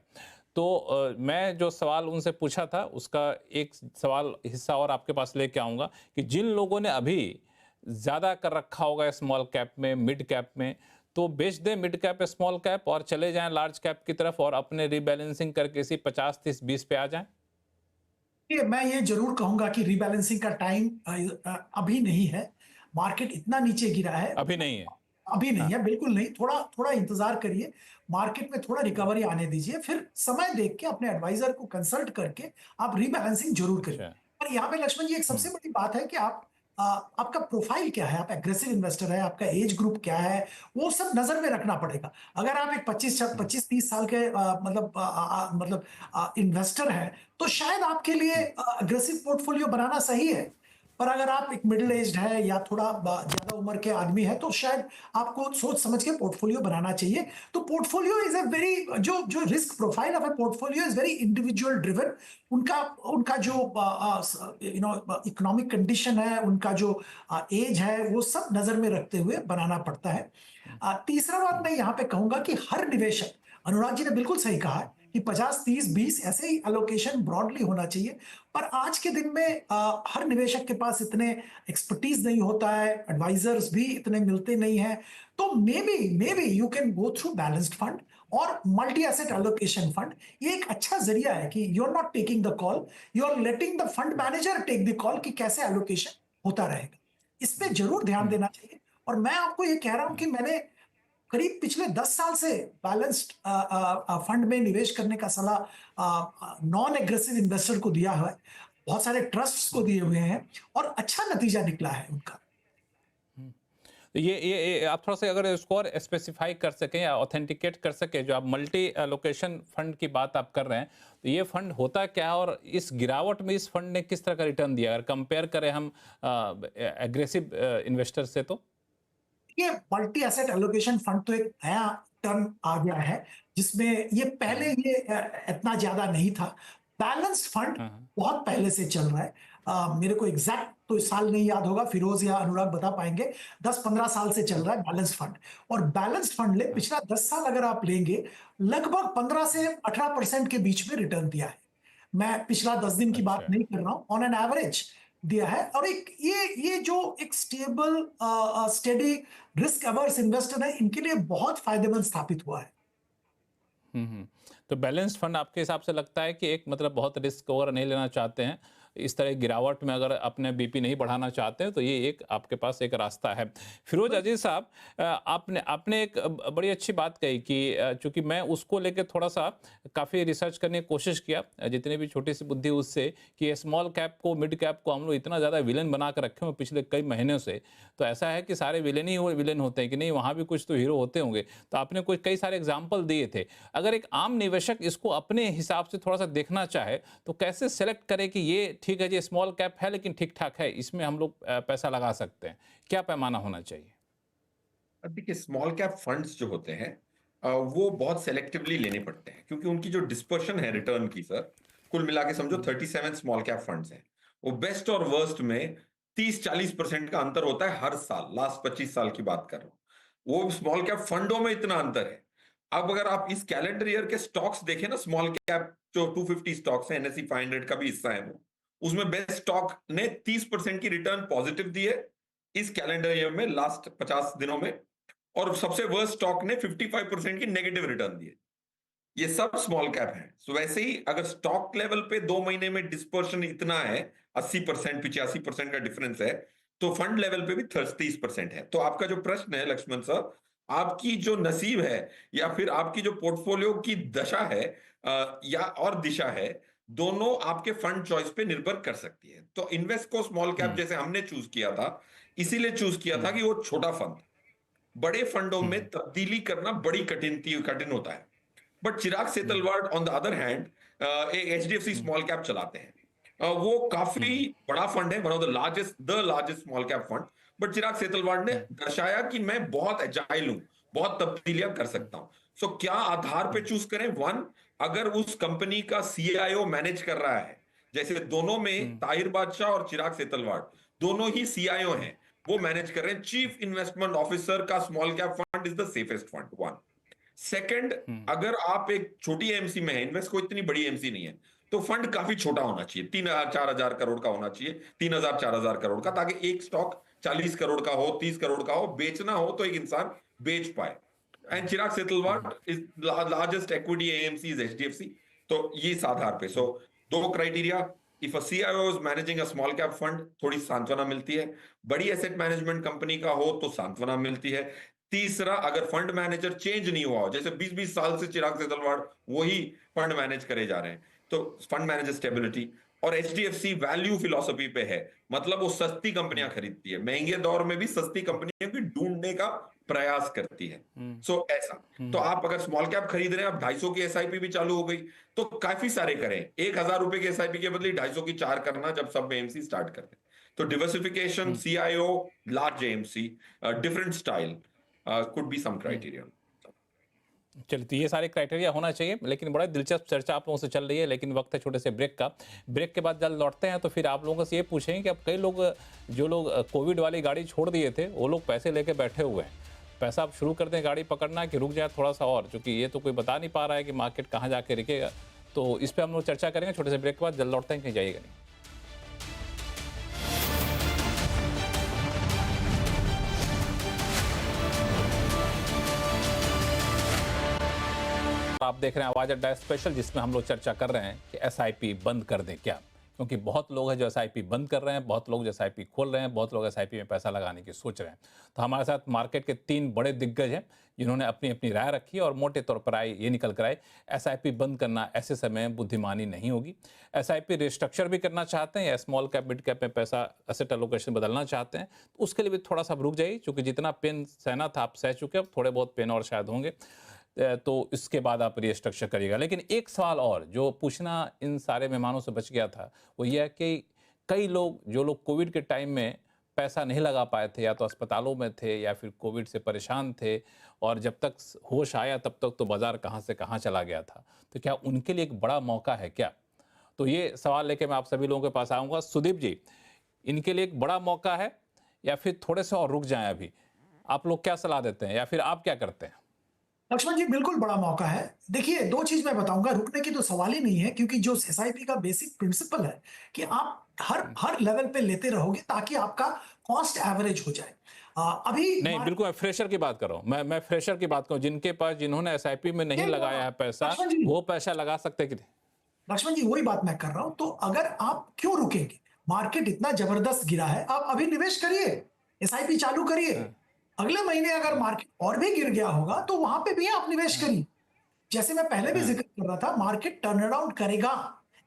तो मैं जो सवाल उनसे पूछा था उसका एक सवाल हिस्सा और आपके पास लेके आऊँगा कि जिन लोगों ने अभी ज़्यादा कर रखा होगा स्मॉल कैप में, मिड कैप में, तो बेच दें मिड कैप स्मॉल कैप और चले जाएं लार्ज कैप की तरफ और अपने रीबैलेंसिंग करके इसी 50-30-20 पे आ जाएं। मैं ये जरूर कहूंगा कि रीबैलेंसिंग का टाइम अभी नहीं है। मार्केट इतना नीचे गिरा है, अभी नहीं है। अभी नहीं हाँ, है, बिल्कुल नहीं। थोड़ा थोड़ा इंतजार करिए, मार्केट में थोड़ा रिकवरी आने दीजिए, फिर समय देख के अपने एडवाइजर को कंसल्ट करके आप रीबैलेंसिंग जरूर करिए। अच्छा। पर यहाँ पे लक्ष्मण जी एक सबसे बड़ी बात है कि आपका प्रोफाइल क्या है, आप एग्रेसिव इन्वेस्टर है, आपका एज ग्रुप क्या है, वो सब नजर में रखना पड़ेगा। अगर आप एक 25-30 साल के मतलब इन्वेस्टर हैं, तो शायद आपके लिए अग्रेसिव पोर्टफोलियो बनाना सही है। पर अगर आप एक मिडिल एज्ड है या थोड़ा ज्यादा उम्र के आदमी है, तो शायद आपको सोच समझ के पोर्टफोलियो बनाना चाहिए। तो पोर्टफोलियो इज अ वेरी, जो risk profile of A portfolio is very individual driven. उनका उनका जो इकोनॉमिक कंडीशन है, उनका जो एज है, वो सब नजर में रखते हुए बनाना पड़ता है। तीसरा बात मैं यहाँ पे कहूंगा कि हर निवेशक, अनुराग जी ने बिल्कुल सही कहा है कि 50-30-20 ऐसे ही एलोकेशन ब्रॉडली होना चाहिए। पर आज के दिन में हर निवेशक के पास इतने एक्सपर्टीज नहीं होता है, एडवाइजर्स भी इतने मिलते नहीं हैं। तो maybe you can go through balanced fund और मल्टी एसेट एलोकेशन फंड। ये एक अच्छा जरिया है कि you are not taking the call, you are letting the fund manager take the call कि कैसे एलोकेशन होता रहेगा। इस पे जरूर ध्यान देना चाहिए। और मैं आपको ये कह रहा हूं कि मैंने करीब पिछले 10 साल से बैलेंस्ड फंड में निवेश करने का सलाह नॉन एग्रेसिव इन्वेस्टर को दिया है, बहुत सारे ट्रस्ट को दिए हुए हैं, और अच्छा नतीजा निकला है उनका। तो ये आप थोड़ा सा अगर इसको और स्पेसिफाई कर सकें या ऑथेंटिकेट कर सकें, जो आप मल्टी एलोकेशन फंड की बात आप कर रहे हैं, तो ये फंड होता क्या है और इस गिरावट में इस फंड ने किस तरह का रिटर्न दिया, अगर कंपेयर करें हम एग्रेसिव इन्वेस्टर से? तो ये मल्टी एसेट एलोकेशन फंड तो एक नया टर्म आ गया है, जिसमें ये पहले ये इतना ज्यादा नहीं था। बैलेंस्ड फंड बहुत पहले से चल रहा है। मेरे को एग्जैक्ट तो साल नहीं याद होगा, फिरोज या अनुराग बता पाएंगे। 10-15 साल से चल रहा है बैलेंस्ड फंड। और बैलेंस्ड फंड ले पिछला 10 साल अगर आप लेंगे, लगभग 15 से 18% के बीच में रिटर्न दिया है। मैं पिछला 10 दिन की बात नहीं कर रहा हूं, ऑन एन एवरेज दिया है। और एक ये जो एक stable steady risk averse investor है, इनके लिए बहुत फायदेमंद स्थापित हुआ है। तो बैलेंस्ड फंड आपके हिसाब से लगता है कि एक मतलब बहुत रिस्क वगैरह नहीं लेना चाहते हैं, इस तरह की गिरावट में अगर अपने बीपी नहीं बढ़ाना चाहते हैं, तो ये एक आपके पास एक रास्ता है। फिरोज अजीज साहब, आपने आपने एक बड़ी अच्छी बात कही कि चूंकि मैं उसको लेके थोड़ा सा काफ़ी रिसर्च करने की कोशिश किया, जितनी भी छोटी सी बुद्धि उससे, कि स्मॉल कैप को मिड कैप को हम लोग इतना ज़्यादा विलेन बना कर रखे हुए पिछले कई महीनों से। तो ऐसा है कि सारे विलेन ही विलेन होते हैं कि नहीं, वहाँ भी कुछ तो हीरो होते होंगे। तो आपने कोई कई सारे एग्जाम्पल दिए थे। अगर एक आम निवेशक इसको अपने हिसाब से थोड़ा सा देखना चाहे तो कैसे सेलेक्ट करे कि ये ठीक है जी, स्मॉल कैप है लेकिन ठीक ठाक है, इसमें हम लोग पैसा लगा सकते हैं? क्या पैमाना होना चाहिए? अब देखिए, स्मॉल कैप फंड्स जो होते हैं वो बहुत सेलेक्टिवली लेने पड़ते हैं, क्योंकि उनकी जो डिस्पर्शन है रिटर्न की, सर, कुल मिला के समझो 37 स्मॉल कैप फंड्स हैं। वो बेस्ट और वर्स्ट में 30-40% का अंतर होता है हर साल। लास्ट 25 साल की बात कर रहा हूं, वो स्मॉल कैप फंडों में इतना अंतर है। अब अगर आप इस कैलेंडर ईयर के स्टॉक्स देखें ना, स्मॉल कैप जो 250 स्टॉक्स हैं, NSE 500 का भी हिस्सा है वो, उसमें बेस्ट स्टॉक ने 30% की रिटर्न पॉजिटिव दी है इस कैलेंडर ईयर में, लास्ट 50 दिनों में। और सबसे वर्स्ट स्टॉक ने 55% की नेगेटिव रिटर्न दी है। ये सब स्मॉल कैप है। सो वैसे ही अगर स्टॉक लेवल पे 2 महीने में डिस्पर्शन इतना है, 80% 85% का डिफरेंस है, तो फंड लेवल पे भी 30% है। तो आपका जो प्रश्न है लक्ष्मण सर, आपकी जो नसीब है या फिर आपकी जो पोर्टफोलियो की दशा है या और दिशा है, दोनों आपके फंड चॉइस पे निर्भर कर सकती है। तो इन्वेस्ट को स्मॉल कैप जैसे हमने चूज किया था, इसीलिए चूज किया था कि वो छोटा फंड, बड़े फंडों में तब्दीली करना बड़ी कठिन होता है। But Chirag Setalvad on the other hand एक HDFC स्मॉल कैप चलाते हैं। वो काफी बड़ा फंड है, one of the largest small cap fund. But Chirag Setalvad ने दर्शाया कि मैं बहुत एजाइल हूं, बहुत तब्दीलियां कर सकता हूं। सो क्या आधार पे चूज करें? वन, अगर उस कंपनी का CIO मैनेज कर रहा है, जैसे दोनों में ताहिर बादशाह और चिराग सेतलवाड दोनों ही CIO हैं, वो मैनेज कर रहे हैं, चीफ इन्वेस्टमेंट ऑफिसर का small cap fund is the safest fund. One. Second, अगर आप एक छोटी AMC में है, इन्वेस्ट को इतनी बड़ी AMC नहीं है, तो फंड काफी छोटा होना चाहिए, 3,000-4,000 करोड़ का होना चाहिए, 3,000-4,000 करोड़ का, ताकि एक स्टॉक 40 करोड़ का हो, 30 करोड़ का हो, बेचना हो तो एक इंसान बेच पाए। And Chirag Setalvad is largest equity AMC is HDFC। तो ये इस आधार पे, सो दो criteria, if a CIO is managing a small cap fund, थोड़ी सांत्वना मिलती है। बड़ी एसेट मैनेजमेंट कंपनी का हो तो सांत्वना मिलती है। तीसरा, अगर फंड मैनेजर चेंज नहीं हुआ हो, जैसे 20-20 साल से चिराग सेतलवाड वही फंड मैनेज करे जा रहे हैं, तो फंड मैनेजर स्टेबिलिटी। और HDFC वैल्यू फिलॉसफी पे है, मतलब वो सस्ती कंपनियां खरीदती है, महंगे दौर में भी सस्ती कंपनियों की ढूंढने का प्रयास करती है। सो ऐसा, तो आप अगर स्मॉल कैप खरीद रहे हैं, आप 250 की SIP भी चालू हो गई, तो काफी सारे करें। 1,000 रुपए की SIP के बदले 250 की 4 करना, जब सब AMC स्टार्ट करते हैं। तो diversification, CIO, large AMC, different style could be some criteria. चलिए, तो ये सारे क्राइटेरिया होना चाहिए। लेकिन बड़ा दिलचस्प चर्चा आप लोगों से चल रही है, लेकिन वक्त है छोटे से ब्रेक का। ब्रेक के बाद जल्द लौटते हैं तो फिर आप लोगों से ये पूछेंगे कि अब कई लोग, जो लोग कोविड वाली गाड़ी छोड़ दिए थे, वो लोग पैसे लेके बैठे हुए हैं। पैसा आप शुरू कर दें गाड़ी पकड़ना कि रुक जाए थोड़ा सा और, क्योंकि ये तो कोई बता नहीं पा रहा है कि मार्केट कहाँ जाके रुकेगा। तो इस पर हम लोग चर्चा करेंगे छोटे से ब्रेक के बाद। जल्द लौटते हैं, कहीं जाइएगा नहीं। आप देख रहे हैं आवाज अड्डा स्पेशल, जिसमें हम लोग चर्चा कर रहे हैं कि SIP बंद कर दें क्या, क्योंकि बहुत लोग हैं जो SIP बंद कर रहे हैं, बहुत लोग जो SIP खोल रहे हैं, बहुत लोग SIP में पैसा लगाने की सोच रहे हैं। तो हमारे साथ मार्केट के 3 बड़े दिग्गज हैं जिन्होंने अपनी अपनी राय रखी और मोटे तौर पर आए ये निकल कर आए, SIP बंद करना ऐसे समय बुद्धिमानी नहीं होगी। SIP रिस्ट्रक्चर भी करना चाहते हैं या स्मॉल कैप मिड कैप में पैसा एसेट एलोकेशन बदलना चाहते हैं, तो उसके लिए भी थोड़ा सा रुक जाइए, क्योंकि जितना पेन सहना था आप सह चुके, अब थोड़े बहुत पेन और शायद होंगे, तो इसके बाद आप रिस्ट्रक्चर करिएगा। लेकिन एक सवाल और जो पूछना इन सारे मेहमानों से बच गया था, वो ये है कि कई लोग, जो लोग कोविड के टाइम में पैसा नहीं लगा पाए थे, या तो अस्पतालों में थे या फिर कोविड से परेशान थे, और जब तक होश आया तब तक तो बाजार कहाँ से कहाँ चला गया था, तो क्या उनके लिए एक बड़ा मौका है क्या? तो ये सवाल लेके मैं आप सभी लोगों के पास आऊँगा। सुदीप जी, इनके लिए एक बड़ा मौका है या फिर थोड़े से और रुक जाएं अभी? आप लोग क्या सलाह देते हैं या फिर आप क्या करते हैं? लक्ष्मण जी, बिल्कुल बड़ा मौका है। देखिए, 2 चीज मैं बताऊंगा, रुकने की तो सवाल ही नहीं है, क्योंकि जो SIP का बेसिक प्रिंसिपल है कि आप हर लेवल पे लेते रहोगे ताकि आपका कॉस्ट एवरेज हो जाए। अभी नहीं, बिल्कुल मैं फ्रेशर की बात कर रहा हूँ। मैं फ्रेशर की बात कर रहा हूँ, जिनके पास, जिन्होंने एसआईपी में नहीं लगाया है पैसा, लक्ष्मण जी, वो पैसा लगा सकते कि नहीं? लक्ष्मण जी वही बात मैं कर रहा हूं। तो अगर आप क्यों रुकेंगे, मार्केट इतना जबरदस्त गिरा है, आप अभी निवेश करिए, एसआईपी चालू करिए। हाँ, अगले महीने अगर मार्केट और भी गिर गया होगा तो वहां पे भी आप निवेश हाँ, करिए। जैसे मैं पहले भी हाँ, जिक्र कर रहा था, मार्केट टर्न अराउंड करेगा।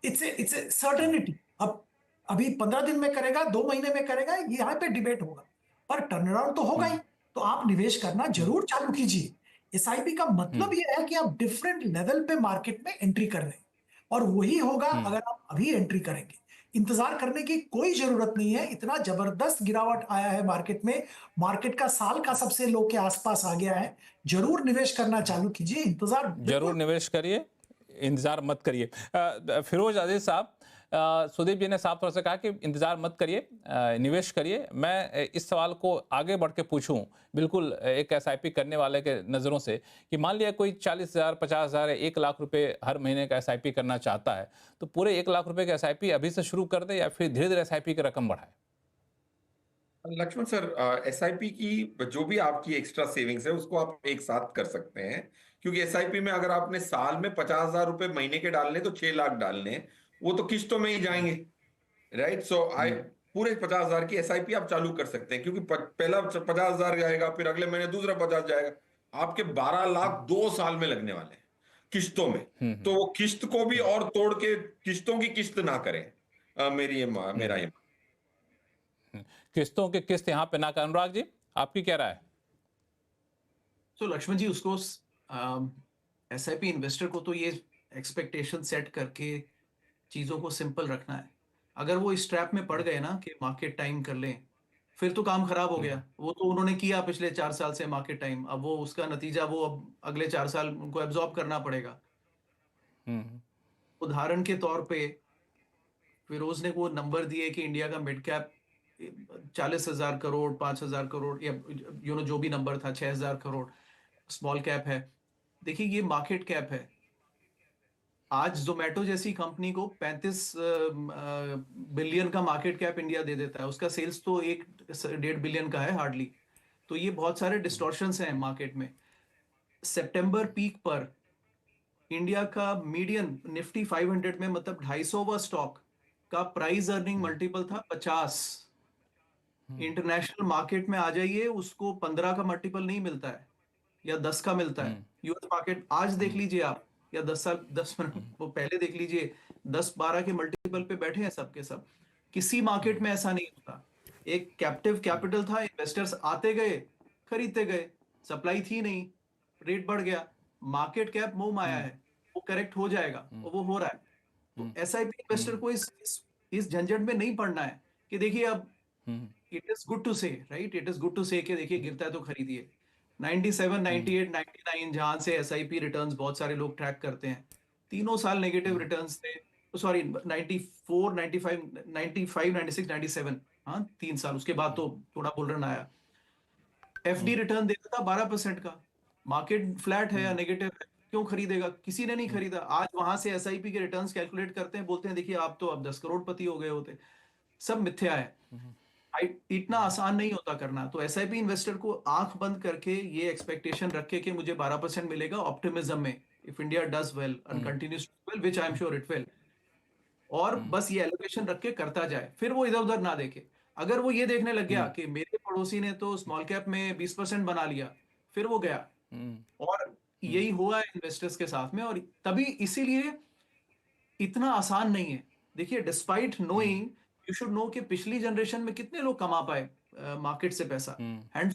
इट्स ए हाँ, सर्टेनिटी। अब अभी 15 दिन में करेगा, 2 महीने में करेगा, यहाँ पे डिबेट होगा, पर टर्न अराउंड तो होगा ही। हुँ, तो आप निवेश करना हुँ, जरूर चालू कीजिए। एसआईपी का हुँ, मतलब यह है कि आप डिफरेंट लेवल पे मार्केट में एंट्री कर रहे हैं, और वही होगा हुँ, अगर आप अभी एंट्री करेंगे। इंतजार करने की कोई जरूरत नहीं है, इतना जबरदस्त गिरावट आया है मार्केट में। मार्केट का साल का सबसे लो के आसपास आ गया है। जरूर निवेश करना चालू कीजिए, इंतजार ज़रूर बिल्कुल। निवेश करिए, इंतज़ार मत करिए। फिरोज़ अज़ीज़ साहब, सुदीप जी ने साफ तौर से कहा कि इंतज़ार मत करिए, निवेश करिए। मैं इस सवाल को आगे बढ़ के पूछूं, बिल्कुल एक एसआईपी करने वाले के नज़रों से, कि मान लिया कोई 40,000, 50,000 या 1 लाख रुपए हर महीने का एसआईपी करना चाहता है, तो पूरे 1 लाख रुपए का एसआईपी अभी से शुरू कर दे या फिर धीरे-धीरे एसआईपी की रकम बढ़ाए? लक्ष्मण सर, एसआईपी की जो भी आपकी एक्स्ट्रा सेविंग्स है उसको आप एक साथ कर सकते हैं, क्योंकि एसआईपी में अगर आपने साल में 50,000 रुपए महीने के डालने तो 6 लाख डालने हैं, वो तो किस्तों में ही जाएंगे। राइट, सो आई हुँ, पूरे 50,000 की एसआईपी आप चालू कर सकते हैं, क्योंकि पहला 50,000 जाएगा, फिर अगले महीने दूसरा 50 जाएगा। आपके 12 लाख 2 साल में लगने वाले हैं किस्तों में। हुँ, तो हुँ, वो किस्त को भी हुँ, और तोड़ के किस्तों की किस्त ना करें। मेरा हुँ, ये हुँ। किस्तों की किस्त यहाँ पे ना करें। अनुराग जी, आपकी क्या राय है? तो लक्ष्मण जी उसको एसआईपी इन्वेस्टर को तो ये एक्सपेक्टेशन सेट करके चीजों को सिंपल रखना है। अगर वो इस ट्रैप में पड़ गए ना कि मार्केट टाइम कर लें, फिर तो काम खराब हो हुँ, गया। वो तो उन्होंने किया पिछले 4 साल से मार्केट टाइम, अब वो उसका नतीजा वो अब अगले 4 साल उनको एब्जॉर्ब करना पड़ेगा। हुँ, हुँ, उदाहरण के तौर पे फिरोज ने वो नंबर दिए कि इंडिया का मिड कैप 40,000 करोड़, 5,000 करोड़, या जो भी नंबर था, 6,000 करोड़ स्मॉल कैप है। देखिए ये मार्केट कैप है। आज जोमेटो जैसी कंपनी को 35 बिलियन का मार्केट कैप इंडिया दे देता है, उसका सेल्स तो 1.5 बिलियन का है हार्डली। तो ये बहुत सारे डिस्टॉर्शंस हैं मार्केट में। सितंबर पीक पर इंडिया का मीडियन निफ्टी 500 में, मतलब 250वां स्टॉक का प्राइस अर्निंग हुँ, मल्टीपल था 50। हुँ, इंटरनेशनल मार्केट में आ जाइए, उसको 15 का मल्टीपल नहीं मिलता है, या 10 का मिलता है। हुँ, यूएस मार्केट आज देख हुँ, लीजिए आप, या 10 साल, 10 मिनट हुँ, वो पहले देख लीजिए, 10-12 के मल्टीपल पे बैठे हैं सब के सब। किसी मार्केट हुँ, में ऐसा नहीं होता। एक कैप्टिव कैपिटल था, इन्वेस्टर्स आते गए, खरीदते गए, सप्लाई थी नहीं, रेट बढ़ गया। मार्केट कैप मोह माया हुँ, है, वो करेक्ट हो जाएगा, हुँ, और वो हो रहा है। तो हुँ, एसआईपी इन्वेस्टर हुँ, को इस झंझट में नहीं पड़ना है कि देखिए अब um, it is good to say, right, it is good to say कि देखिए गिरता है तो खरीदिए। 97, हुँ, 98, 99 जहां से एसआईपी रिटर्न्स बहुत सारे लोग ट्रैक करते हैं, तीनों साल नेगेटिव हुँ, रिटर्न्स थे। सॉरी, 94, 95, 95, 96, 97, हाँ 3 साल उसके बाद तो थोड़ा बुल रन आया। एफडी हुँ, रिटर्न देता था 12% का। मार्केट फ्लैट है या हुँ, नेगेटिव है, क्यों खरीदेगा? किसी ने नहीं हुँ, खरीदा। आज वहां से एसआईपी के रिटर्न्स कैलकुलेट करते हैं, बोलते हैं देखिए आप तो अब 10 करोड़पति हो गए होते। सब मिथ्या है। इतना आसान नहीं होता करना। तो एसआईपी इन्वेस्टर को आंख बंद करके ये एक्सपेक्टेशन रखे कि मुझे 12% मिलेगा, ऑप्टिमिज्म में, if India does well and um, continues to well, which I am sure it will, और हुँ, बस ये एलोकेशन रख के करता जाए, फिर वो इधर उधर ना देखे। अगर वो ये देखने लग गया हुँ, कि मेरे पड़ोसी ने तो स्मॉल कैप में 20% बना लिया, फिर वो गया। हुँ, और हुँ, यही हुआ है इन्वेस्टर्स के साथ में, और तभी इसीलिए इतना आसान नहीं है। देखिए despite hmm, knowing, you should know कि पिछली जनरेशन में कितने लोग कमा पाए मार्केट से पैसा, हुँ, हैंड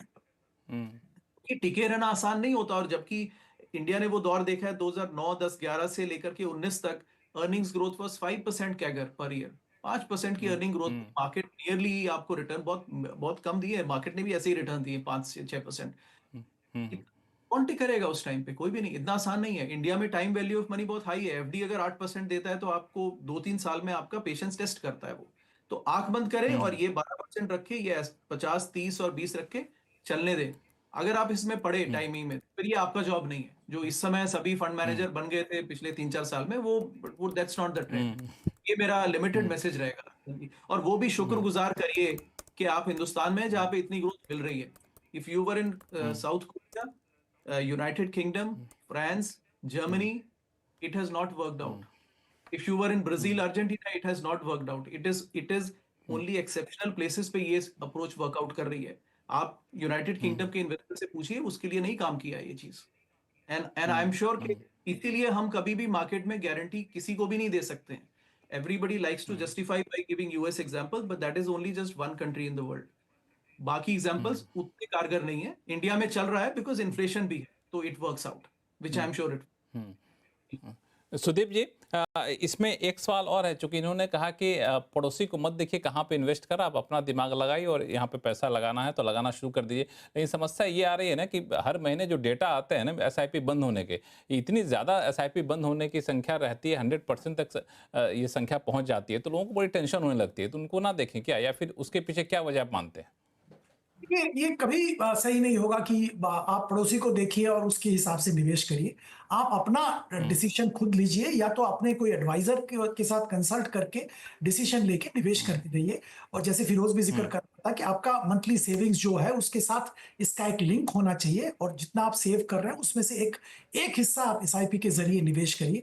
हुँ, कि टिके रहना आसान नहीं होता। और जबकि इंडिया ने वो दौर देखा है 2009, 10, 11 से लेकर के 19 तक, earnings growth was 5% CAGR per year. 5% की हुँ, अर्निंग ग्रोथ, हुँ, मार्केट नियरली आपको रिटर्न बहुत बहुत कम दिए है। मार्केट ने भी ऐसे ही रिटर्न दिए 5 से 6%। हुँ, हुँ, कौन टिक करेगा उस टाइम पे? कोई भी नहीं। इतना आसान नहीं है। इंडिया में टाइम वैल्यू ऑफ मनी बहुत हाई है। एफडी अगर 8% देता है तो आपको 2-3 साल में आपका पेशेंस टेस्ट करता है वो। तो आंख बंद करें और हुँ, ये 12% रखे, ये 50, 30 और 20 रखे चलने दें। अगर आप इसमें पड़े हुँ, टाइमिंग में, फिर ये आपका जॉब नहीं है। जो इस समय सभी फंड हुँ, मैनेजर बन गए थे पिछले 3-4 साल में, वो दैट्स नॉट द ट्रेंड। हुँ, ये मेरा लिमिटेड हुँ, मैसेज रहेगा। और वो भी हुँ, शुक्रगुजार करिए कि आप हिंदुस्तान में हैं, जहाँ हुँ, पे इतनी ग्रोथ मिल रही है। If you were in South Korea, United Kingdom, France, Germany, it has not worked out. If you were in Brazil, Argentina, it has not worked out. It is only exceptional places पे ये approach workout कर रही है. आप United kingdom के investor से पूछिए, उसके लिए नहीं काम किया ये चीज. एंड आई एम श्योर कि इसीलिए हम कभी भी मार्केट में गारंटी किसी को भी नहीं दे सकते हैं. Everybody likes to justify by giving US examples, but that is only just one country in the world. बाकी एग्जांपल्स उतने कारगर नहीं है. इंडिया में चल रहा है बिकॉज इन्फ्लेशन भी है, तो it works out, which I am sure it. Sudeep ji, इसमें एक सवाल और है, चूंकि इन्होंने कहा कि पड़ोसी को मत देखिए कहाँ पे इन्वेस्ट करा, आप अपना दिमाग लगाइए और यहाँ पे पैसा लगाना है तो लगाना शुरू कर दीजिए. लेकिन समस्या ये आ रही है ना कि हर महीने जो डेटा आते हैं ना एसआईपी बंद होने के, इतनी ज़्यादा एसआईपी बंद होने की संख्या रहती है, 100% तक ये संख्या पहुँच जाती है, तो लोगों को बड़ी टेंशन होने लगती है. तो उनको ना देखें क्या, या फिर उसके पीछे क्या वजह आप मानते हैं? ये कभी सही नहीं होगा कि आप पड़ोसी को देखिए और उसके हिसाब से निवेश करिए. आप अपना डिसीजन खुद लीजिए, या तो अपने कोई एडवाइजर के साथ कंसल्ट करके डिसीजन लेके निवेश करते रहिए. और जैसे फिरोज भी जिक्र कर रहा था कि आपका मंथली सेविंग्स जो है उसके साथ इसका एक लिंक होना चाहिए, और जितना आप सेव कर रहे हैं उसमें से एक हिस्सा आप एसआईपी के जरिए निवेश करिए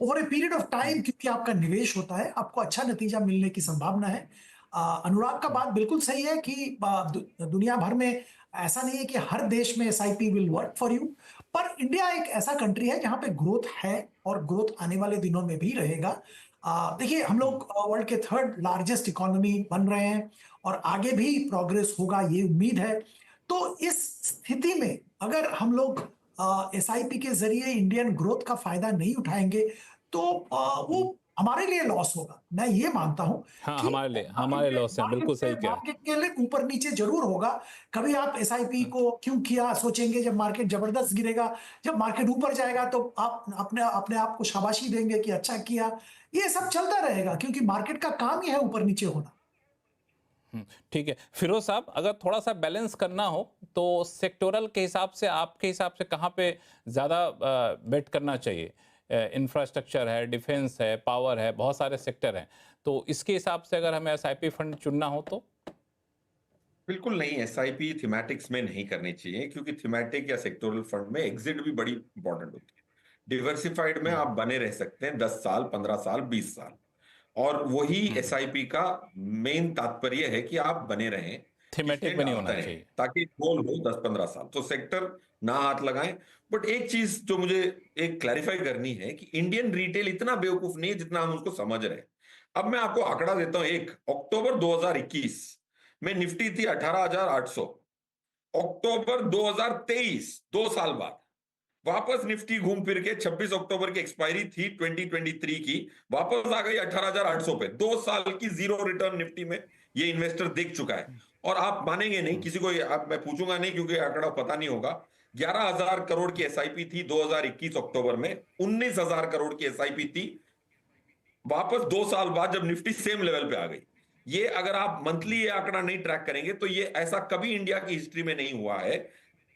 over a period of time. क्योंकि आपका निवेश होता है, आपको अच्छा नतीजा मिलने की संभावना है. अनुराग का बात बिल्कुल सही है कि दुनिया भर में ऐसा नहीं है कि हर देश में SIP will work for you, पर इंडिया एक ऐसा कंट्री है जहां पे ग्रोथ है और ग्रोथ आने वाले दिनों में भी रहेगा. देखिए, हम लोग वर्ल्ड के 3rd लार्जेस्ट इकोनॉमी बन रहे हैं और आगे भी प्रोग्रेस होगा, ये उम्मीद है. तो इस स्थिति में अगर हम लोग एसआईपी के जरिए इंडियन ग्रोथ का फायदा नहीं उठाएंगे तो वो हमारे लिए लॉस होगा. मैं ये मानता हूं हाँ, कि हमारे लॉस है, बिल्कुल सही कहा. मार्केट के लिए ऊपर नीचे जरूर होगा. कभी आप एसआईपी को क्यों किया सोचेंगे जब मार्केट जबरदस्त गिरेगा, जब मार्केट ऊपर जाएगा तो आप अपने आप को शाबाशी देंगे कि अच्छा किया. ये सब चलता रहेगा क्योंकि मार्केट का काम ही है ऊपर नीचे होना. ठीक है फिरोज साहब, अगर थोड़ा सा बैलेंस करना हो तो सेक्टोरल के हिसाब से, आपके हिसाब से कहाँ पे ज़्यादा बेट करना चाहिए? इंफ्रास्ट्रक्चर है, डिफेंस है, पावर है, बहुत सारे सेक्टर हैं, तो इसके हिसाब से अगर हमें एसआईपी फंड चुनना हो तो? बिल्कुल नहीं, एसआईपी थीमेटिक्स में नहीं करनी चाहिए, क्योंकि थीमेटिक या सेक्टोरल फंड में एग्जिट भी बड़ी इंपॉर्टेंट होती है. डिवर्सिफाइड में आप बने रह सकते हैं 10 साल, 15 साल, 20 साल, और वही एसआईपी का मेन तात्पर्य है कि आप बने रहें, थीमेटिक में नहीं होना चाहिए, ताकि गोल हो 10-15 साल. तो सेक्टर ना हाथ लगाएं. बट एक चीज जो मुझे एक क्लैरिफाई करनी है कि इंडियन रिटेल इतना बेवकूफ नहीं है जितना हम उसको समझ रहे हैं. अब मैं आपको आंकड़ा देता हूं. अक्टूबर 2021 में निफ्टी थी 18,800. अक्टूबर 2023, 2 साल बाद, वापस निफ्टी घूम फिर के 26 अक्टूबर की एक्सपायरी थी 2023 की, वापस आ गई 18,800 पे. 2 साल की जीरो रिटर्न निफ्टी में ये इन्वेस्टर देख चुका है. और आप मानेंगे नहीं, किसी को मैं पूछूंगा नहीं क्योंकि आंकड़ा पता नहीं होगा. 11,000 करोड़ की एसआईपी थी 2021 अक्टूबर में, 19,000 करोड़ की एसआईपी थी वापस 2 साल बाद जब निफ्टी सेम लेवल पे आ गई. ये अगर आप मंथली ये आंकड़ा नहीं ट्रैक करेंगे तो ये ऐसा कभी इंडिया की हिस्ट्री में नहीं हुआ है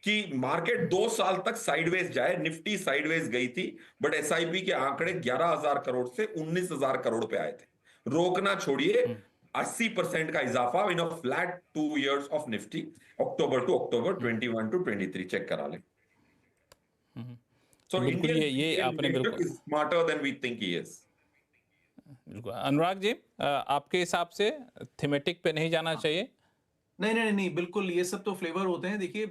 कि मार्केट 2 साल तक साइडवेज जाए. निफ्टी साइडवेज गई थी, बट एसआईपी के आंकड़े 11,000 करोड़ से 19,000 करोड़ पे आए थे. रोकना छोड़िए, 80% का इजाफा in a flat 2 years of Nifty, October to October 21 to 23 check करा लें. सो बिल्कुल ये आपने बिल्कुल smarter than we think he is. बिल्कुल. अनुराग जी, आपके हिसाब से थीमेटिक पे नहीं जाना चाहिए? नहीं, बिल्कुल. ये सब तो फ्लेवर होते हैं. देखिए,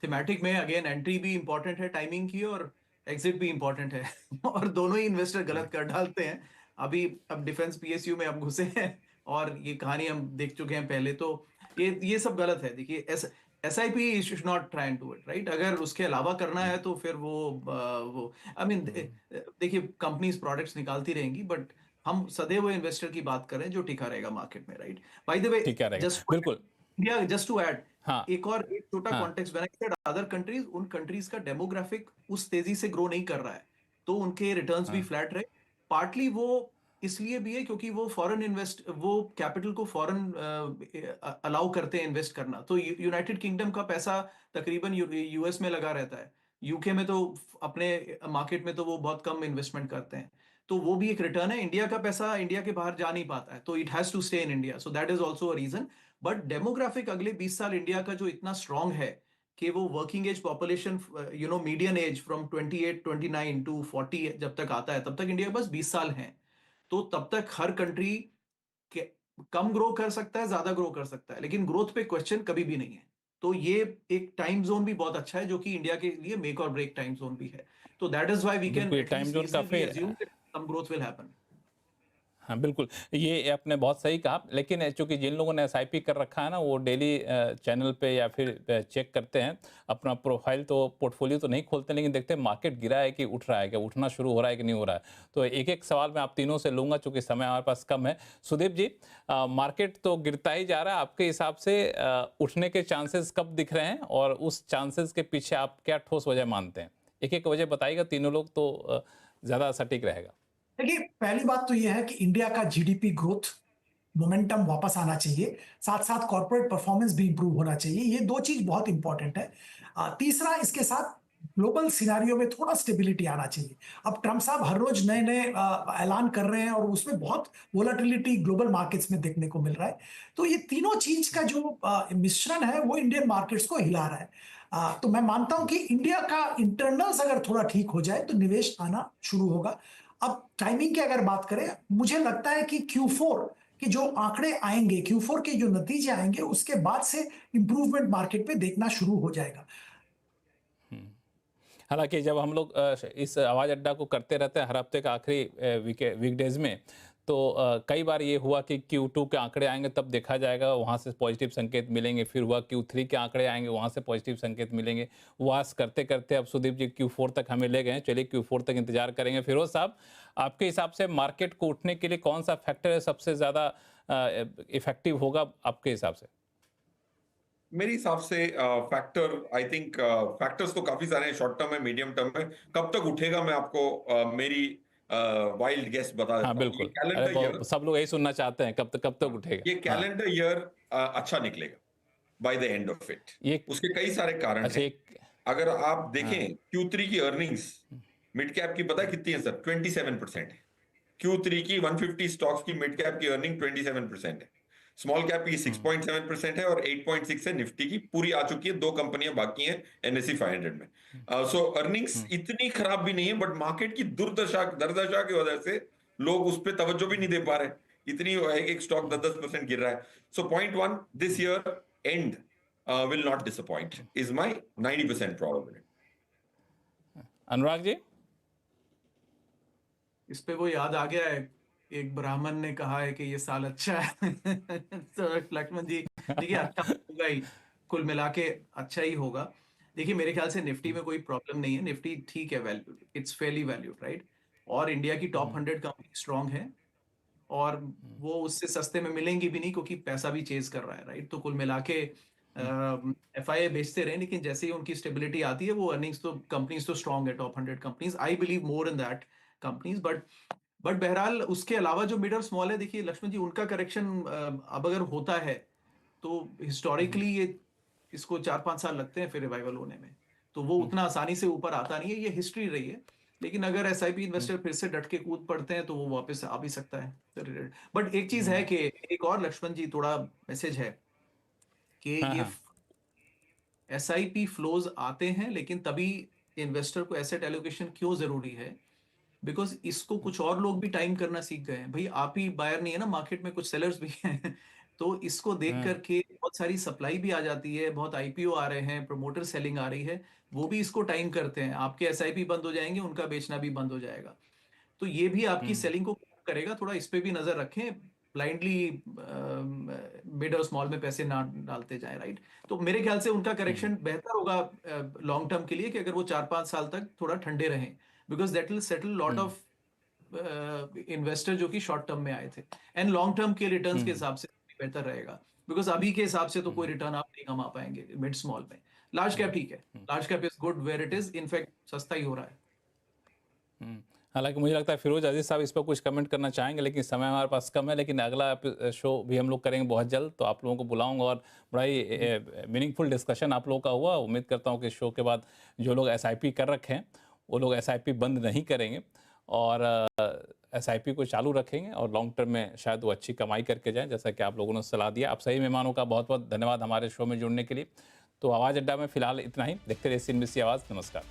थीमेटिक में अगेन एंट्री भी इंपॉर्टेंट है टाइमिंग की, और एग्जिट भी इंपॉर्टेंट है. और दोनों ही इन्वेस्टर गलत कर डालते हैं. अब डिफेंस पीएसयू में अब घुसे हैं, और ये कहानी हम देख चुके हैं पहले. तो ये सब गलत है. देखिए, SIP should not try and do it, right. अगर उसके अलावा करना है तो फिर वो आई मीन देखिए, कंपनीज प्रोडक्ट्स निकालती रहेंगी, बट हम सदैव इन्वेस्टर की बात करें जो टिका रहेगा मार्केट में, राइट. बाय द वे, टिका रहेगा, बिल्कुल. जस्ट टू ऐड, हाँ. एक छोटा context. When I said other countries, उन कंट्रीज का डेमोग्राफिक उस तेजी से ग्रो नहीं कर रहा है, तो उनके रिटर्न्स भी फ्लैट रहे. पार्टली वो इसलिए भी है क्योंकि वो कैपिटल को फॉरेन अलाउ करते हैं इन्वेस्ट करना. तो यूनाइटेड किंगडम का पैसा तकरीबन यूएस में लगा रहता है. यूके में तो अपने मार्केट में तो वो बहुत कम इन्वेस्टमेंट करते हैं. तो वो भी एक रिटर्न है। इंडिया का पैसा इंडिया के बाहर जा नहीं पाता है, तो it has to stay in India, so that is also a reason. But demographic अगले 20 साल इंडिया का जो इतना स्ट्रांग है कि वो working age population, median age from 28-29 to 40 जब तक आता है, तब तक इंडिया के पास 20 साल हैं। तो तब तक हर कंट्री कम ग्रो कर सकता है, ज्यादा ग्रो कर सकता है, लेकिन ग्रोथ पे क्वेश्चन कभी भी नहीं है। तो ये एक टाइम जोन भी बहुत अच्छा है, जो कि इंडिया के लिए मेक और ब्रेक टाइम जोन भी है। तो that is why we can बिल्कुल, ये टाइम एटलीस्ट जोन रीजनेबली काफ़ी assume that some growth will happen. हाँ, बिल्कुल, ये आपने बहुत सही कहा, लेकिन चूँकि जिन लोगों ने एसआईपी कर रखा है ना, वो डेली चैनल पे या फिर चेक करते हैं, अपना प्रोफाइल तो पोर्टफोलियो तो नहीं खोलते, लेकिन देखते हैं मार्केट गिरा है कि उठ रहा है, क्या उठना शुरू हो रहा है कि नहीं हो रहा है। तो एक-एक सवाल मैं आप तीनों से लूँगा, चूँकि समय हमारे पास कम है। सुदीप जी, मार्केट तो गिरता ही जा रहा है, आपके हिसाब से उठने के चांसेस कब दिख रहे हैं और उस चांसेस के पीछे आप क्या ठोस वजह मानते हैं? एक-एक वजह बताइएगा, तीनों लोग तो ज़्यादा सटीक रहेगा। देखिए, पहली बात तो यह है कि इंडिया का जीडीपी ग्रोथ मोमेंटम वापस आना चाहिए, साथ-साथ कॉर्पोरेट परफॉर्मेंस भी इंप्रूव होना चाहिए। ये 2 चीज़ बहुत इंपॉर्टेंट है। तीसरा, इसके साथ ग्लोबल सिनेरियो में थोड़ा स्टेबिलिटी आना चाहिए। अब ट्रम्प साहब हर रोज नए-नए ऐलान कर रहे हैं और उसमें बहुत वोलेटिलिटी ग्लोबल मार्केट्स में देखने को मिल रहा है। तो ये तीनों चीज़ का जो मिश्रण है, वो इंडियन मार्केट्स को हिला रहा है। तो मैं मानता हूँ कि इंडिया का इंटरनल्स अगर थोड़ा ठीक हो जाए, तो निवेश आना शुरू होगा। अब टाइमिंग की अगर बात करें, मुझे लगता है कि Q4 के जो आंकड़े आएंगे, Q4 के जो नतीजे आएंगे, उसके बाद से इंप्रूवमेंट मार्केट में देखना शुरू हो जाएगा। हालाँकि जब हम लोग इस आवाज़ अड्डा को करते रहते हैं हर हफ्ते का आखिरी वीकडेज़ में, तो कई बार ये हुआ कि Q2 के आंकड़े आएँगे तब देखा जाएगा, वहाँ से पॉजिटिव संकेत मिलेंगे, फिर हुआ Q3 के आंकड़े आएँगे, वहाँ से पॉजिटिव संकेत मिलेंगे। वास करते-करते अब सुदीप जी Q4 तक हमें ले गए हैं, चलिए Q4 तक इंतज़ार करेंगे। फिरोज़ साहब, आपके हिसाब से मार्केट को उठने के लिए कौन-सा फैक्टर है सबसे ज़्यादा इफ़ेक्टिव होगा आपके हिसाब से? मेरे हिसाब से फैक्टर आई थिंक फैक्टर्स तो काफी सारे हैं, शॉर्ट टर्म है, मीडियम टर्म है। कब तक उठेगा मैं आपको मेरी वाइल्ड गेस बता हाँ, देता हूँ। ये बिल्कुल। अरे कैलेंडर ईयर, सब लोग यही सुनना चाहते हैं, कब तक उठेगा? ये हाँ, कैलेंडर ईयर अच्छा निकलेगा by the end of it. ये उसके कई सारे कारण अच्छा हैं। एक अगर आप हाँ, देखें Q3 की अर्निंग्स मिड कैप की, पता है कितनी है सर? 27% है। Q3 की 150 स्टॉक्स की मिड कैप की अर्निंग 27% है। स्मॉल कैप की 6.7% है और 8.6 है निफ्टी की। पूरी आ चुकी है, 2 कंपनियां बाकी हैं NSE 500 में। सो अर्निंग्स इतनी खराब भी नहीं है, बट मार्केट की दुर्दशा की वजह से लोग उस पर तवज्जो भी नहीं दे पा रहे। इतनी एक एक स्टॉक 10-10% गिर रहा है। So point one, this year end will not disappoint is my 90% probability. Anurag ji? इस पे वो याद आ गया है, एक ब्राह्मण ने कहा है कि ये साल अच्छा है। तो लक्ष्मण जी, देखिए अच्छा होगा ही, कुल मिला के अच्छा ही होगा। देखिए मेरे ख्याल से निफ्टी में कोई प्रॉब्लम नहीं है, निफ्टी ठीक है, valued, it's Fairlie valued, right. और इंडिया की टॉप 100 कंपनी स्ट्रांग है, और वो उससे सस्ते में मिलेंगी भी नहीं, क्योंकि पैसा भी चेज कर रहा है, राइट। तो कुल मिला के FII बेचते रहे, लेकिन जैसे ही उनकी स्टेबिलिटी आती है, वो अर्निंग्स तो कंपनीज तो स्ट्रांग है, top 100 companies, I believe more in that companies. But बहरहाल उसके अलावा जो मिड और स्मॉल है, देखिए लक्ष्मण जी, उनका करेक्शन अब अगर होता है, तो हिस्टोरिकली ये इसको 4-5 साल लगते हैं फिर रिवाइवल होने में। तो वो उतना आसानी से ऊपर आता नहीं है, ये हिस्ट्री रही है। लेकिन अगर SIP इन्वेस्टर फिर से डट के कूद पड़ते हैं, तो वो वापस आ भी सकता है। बट एक चीज है कि, एक और लक्ष्मण जी थोड़ा मैसेज है कि हाँ, ये हाँ। SIP फ्लोज आते हैं, लेकिन तभी इन्वेस्टर को एसेट एलोकेशन क्यों जरूरी है, बिकॉज इसको कुछ और लोग भी टाइम करना सीख गए हैं। भाई आप ही बायर नहीं है ना, मार्केट में कुछ सेलर्स भी हैं। तो इसको देख हाँ, करके बहुत सारी सप्लाई भी आ जाती है, बहुत IPO आ रहे हैं, प्रमोटर सेलिंग आ रही है, वो भी इसको टाइम करते हैं। आपके SIP बंद हो जाएंगे, उनका बेचना भी बंद हो जाएगा। तो ये भी आपकी सेलिंग को करेगा, थोड़ा इस पे भी नजर रखें। ब्लाइंडली मिड और स्मॉल में पैसे ना डालते जाएं, राइट। तो मेरे ख्याल से उनका करेक्शन बेहतर होगा लॉन्ग टर्म के लिए, कि अगर वो 4-5 साल तक थोड़ा ठंडे रहें, because that will settle lot of investor जो कि शॉर्ट टर्म में आए थे, एंड लॉन्ग टर्म के रिटर्न्स के हिसाब से बेहतर रहेगा। बिकॉज अभी के हिसाब से तो कोई रिटर्न आप नहीं कमा पाएंगे मिड स्मॉल में। लार्ज कैप ठीक है, large cap is good where it is, in fact सस्ता ही हो रहा है। हालाँकि मुझे लगता है फिरोज़ अज़ीज़ साहब इस पर कुछ कमेंट करना चाहेंगे, लेकिन समय हमारे पास कम है। लेकिन अगला शो भी हम लोग करेंगे बहुत जल्द, तो आप लोगों को बुलाऊँगा और बड़ा ही मीनिंगफुल डिस्कशन आप लोगों का हुआ। उम्मीद करता हूँ कि शो के बाद जो लोग SIP कर रखे हैं, वो लोग SIP बंद नहीं करेंगे। और SIP को चालू रखेंगे और लॉन्ग टर्म में शायद वो अच्छी कमाई करके जाएं, जैसा कि आप लोगों ने सलाह दिया। आप सही मेहमानों का बहुत बहुत धन्यवाद हमारे शो में जुड़ने के लिए। तो आवाज़ अड्डा में फिलहाल इतना ही। देखते रहिए CNBC आवाज़। नमस्कार।